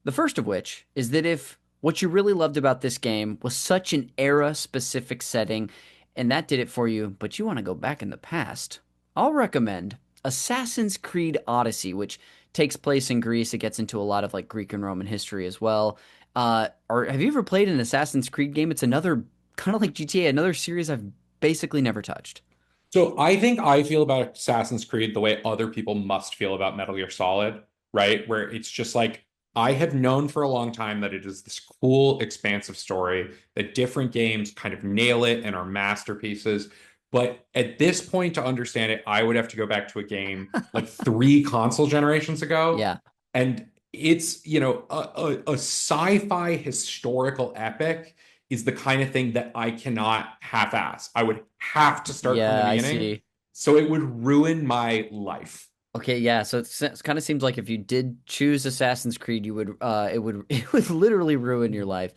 The first of which is that if what you really loved about this game was such an era specific setting, and that did it for you, but you want to go back in the past, I'll recommend Assassin's Creed Odyssey, which takes place in Greece. It gets into a lot of like Greek and Roman history as well. Or have you ever played an Assassin's Creed game? It's another kind of like GTA, another series I've basically never touched.
So I think I feel about Assassin's Creed the way other people must feel about Metal Gear Solid, right? Where it's just like I have known for a long time that it is this cool, expansive story that different games kind of nail it and are masterpieces. But at this point, to understand it, I would have to go back to a game like three console generations ago.
Yeah.
And it's, a sci-fi historical epic is the kind of thing that I cannot half-ass. I would have to start from the
Yeah, I
beginning,
see.
so it would ruin my life.
Okay, yeah. So it kind of seems like if you did choose Assassin's Creed, you would it would it would literally ruin your life,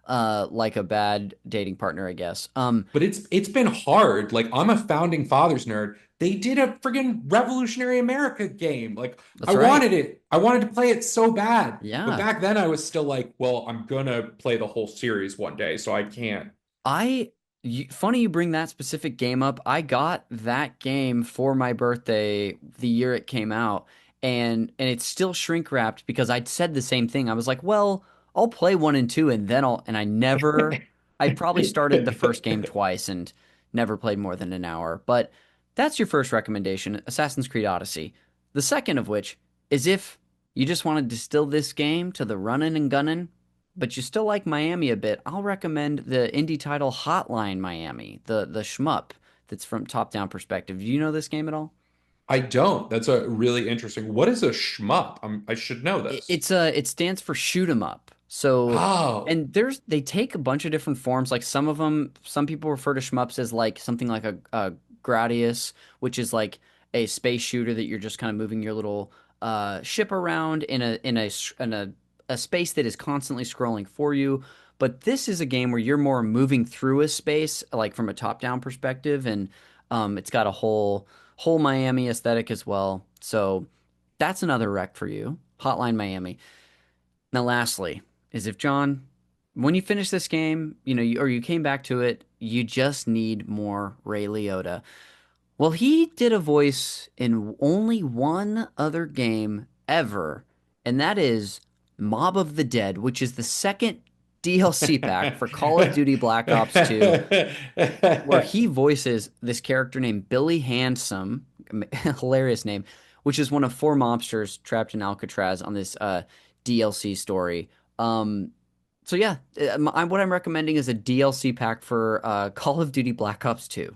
like a bad dating partner, I guess.
But it's been hard. Like I'm a founding fathers nerd. They did a friggin' Revolutionary America game. Like I
That's right.
wanted it. I wanted to play it so bad. But
Yeah.
back then I was still like, well, I'm gonna play the whole series one day, so I can't.
Funny you bring that specific game up. I got that game for my birthday the year it came out, and it's still shrink wrapped because I'd said the same thing. I was like, well, I'll play one and two, and then I probably started the first game twice and never played more than an hour. But that's your first recommendation, Assassin's Creed Odyssey. The second of which is if you just want to distill this game to the running and gunning, but you still like Miami a bit, I'll recommend the indie title Hotline Miami, the shmup that's from top-down perspective. Do you know this game at all?
I don't. That's a really interesting. What is a shmup? I should know this.
It stands for shoot 'em up. So
Oh.
and they take a bunch of different forms. Like some people refer to shmups as like something like a Gradius, which is like a space shooter that you're just kind of moving your little ship around in a space that is constantly scrolling for you. But this is a game where you're more moving through a space, like from a top-down perspective, and it's got a whole Miami aesthetic as well. So that's another rec for you. Hotline Miami. Now, lastly, is if John, when you finish this game, or you came back to it, you just need more Ray Liotta. Well, he did a voice in only one other game ever, and that is Mob of the Dead, which is the second DLC pack for Call of Duty Black Ops 2, where he voices this character named Billy Handsome, hilarious name, which is one of four mobsters trapped in Alcatraz on this DLC story. So yeah, what I'm recommending is a DLC pack for Call of Duty Black Ops 2.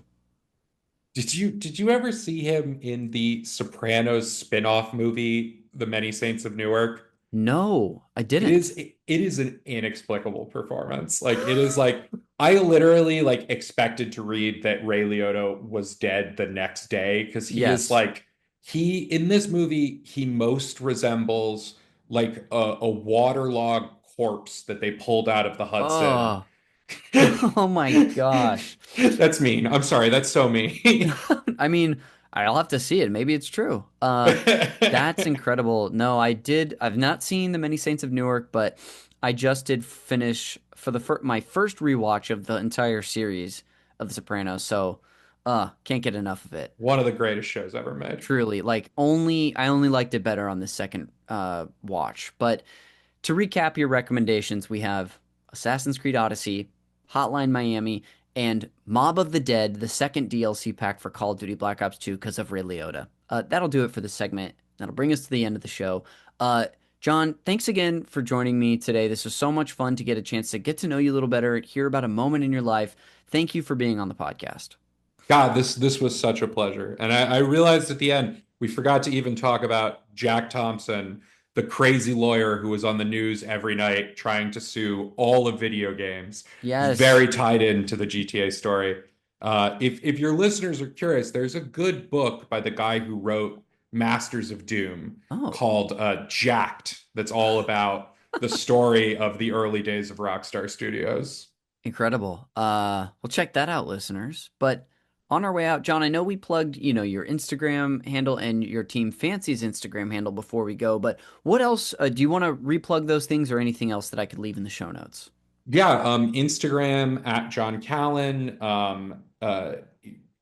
Did you ever see him in the Sopranos spin-off movie, The Many Saints of Newark?
No, I
It
didn't.
is it is an inexplicable performance. Like it is like I literally like expected to read that Ray Liotta was dead the next day because he is
Yes.
like he in this movie he most resembles like a waterlogged corpse that they pulled out of the Hudson.
Oh, oh my gosh.
That's mean. I'm sorry, that's so mean.
I mean, I'll have to see it. Maybe it's true. That's incredible. No, I've not seen The Many Saints of Newark, but I just did finish for my first rewatch of the entire series of The Sopranos. So, can't get enough of it.
One of the greatest shows ever made.
Truly, like I only liked it better on the second watch. But to recap your recommendations, we have Assassin's Creed Odyssey, Hotline Miami, and Mob of the Dead, the second DLC pack for Call of Duty Black Ops 2 because of Ray Liotta. That'll do it for this segment. That'll bring us to the end of the show. John, thanks again for joining me today. This was so much fun to get a chance to get to know you a little better, hear about a moment in your life. Thank you for being on the podcast.
God, this was such a pleasure. And I realized at the end, we forgot to even talk about Jack Thompson, the crazy lawyer who was on the news every night trying to sue all of video games.
Yes.
Very tied into the GTA story. If your listeners are curious, there's a good book by the guy who wrote Masters of Doom called Jacked, that's all about the story of the early days of Rockstar Studios.
Incredible. We'll check that out, listeners. But on our way out, John, I know we plugged, your Instagram handle and your Team Fancy's Instagram handle before we go, but what else? Do you want to replug those things or anything else that I could leave in the show notes?
Yeah, Instagram at John Callan.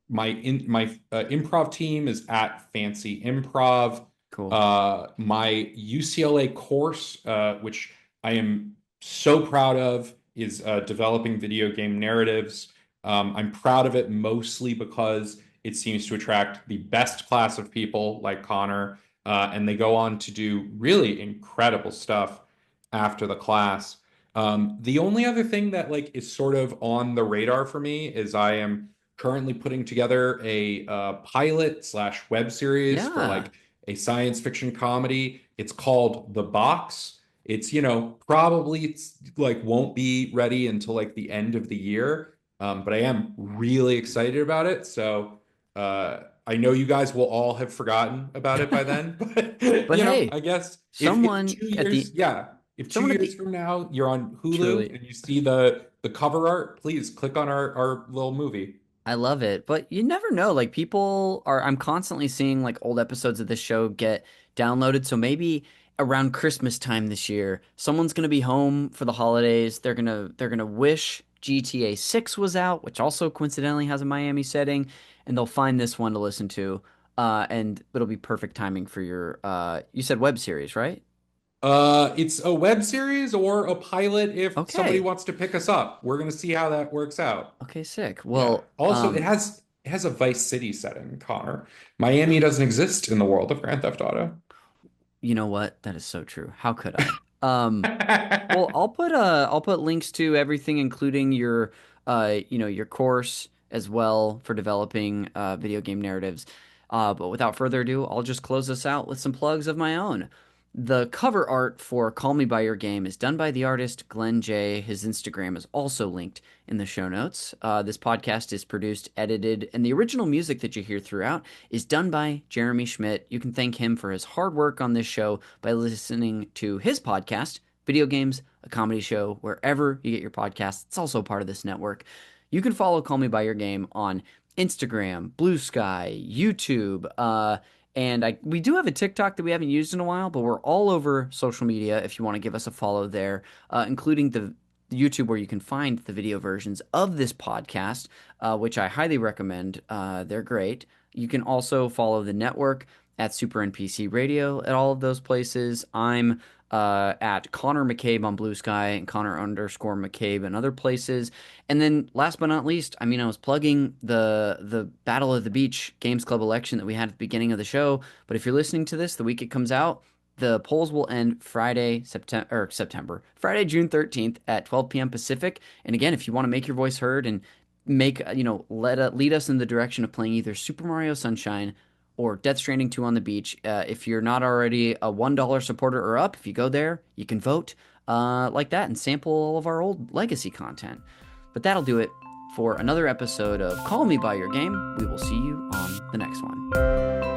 My improv team is at Fancy Improv.
Cool.
My UCLA course, which I am so proud of, is developing video game narratives. I'm proud of it mostly because it seems to attract the best class of people like Connor, and they go on to do really incredible stuff after the class. The only other thing that is sort of on the radar for me is I am currently putting together a pilot / web series for a science fiction comedy. It's called The Box. It's probably won't be ready until the end of the year. But I am really excited about it. So I know you guys will all have forgotten about it by then. But
hey,
I guess
someone
if 2 years, if 2 years from now you're on Hulu and you see the cover art, please click on our little movie.
I love it. But you never know. I'm constantly seeing old episodes of this show get downloaded. So maybe around Christmas time this year, someone's going to be home for the holidays. They're going to wish GTA 6 was out, which also coincidentally has a Miami setting, and they'll find this one to listen to, and it'll be perfect timing for your, you said web series, right?
It's a web series or a pilot if somebody wants to pick us up. We're going to see how that works out.
Okay, sick. Well,
also, it has a Vice City setting, Connor. Miami doesn't exist in the world of Grand Theft Auto.
You know what? That is so true. How could I? Well, I'll put links to everything, including your your course as well for developing video game narratives. But without further ado, I'll just close this out with some plugs of my own. The cover art for Call Me By Your Game is done by the artist Glenn J. His Instagram is also linked in the show notes. This podcast is produced, edited, and the original music that you hear throughout is done by Jeremy Schmidt. You can thank him for his hard work on this show by listening to his podcast, Video Games, a Comedy Show, wherever you get your podcasts. It's also part of this network. You can follow Call Me By Your Game on Instagram, Blue Sky, YouTube, and we do have a TikTok that we haven't used in a while, but we're all over social media if you want to give us a follow there, including the YouTube where you can find the video versions of this podcast, which I highly recommend. They're great. You can also follow the network at Super NPC Radio at all of those places. I'm at Connor McCabe on Blue Sky and Connor_McCabe and other places. And then last but not least, I was plugging the Battle of the Beach Games Club election that we had at the beginning of the show. But if you're listening to this the week it comes out, the polls will end Friday, June 13th at 12 p.m. Pacific. And again, if you want to make your voice heard and lead us in the direction of playing either Super Mario Sunshine or Death Stranding 2 on the beach. If you're not already a $1 supporter or up, if you go there, you can vote like that and sample all of our old legacy content. But that'll do it for another episode of Call Me By Your Game. We will see you on the next one.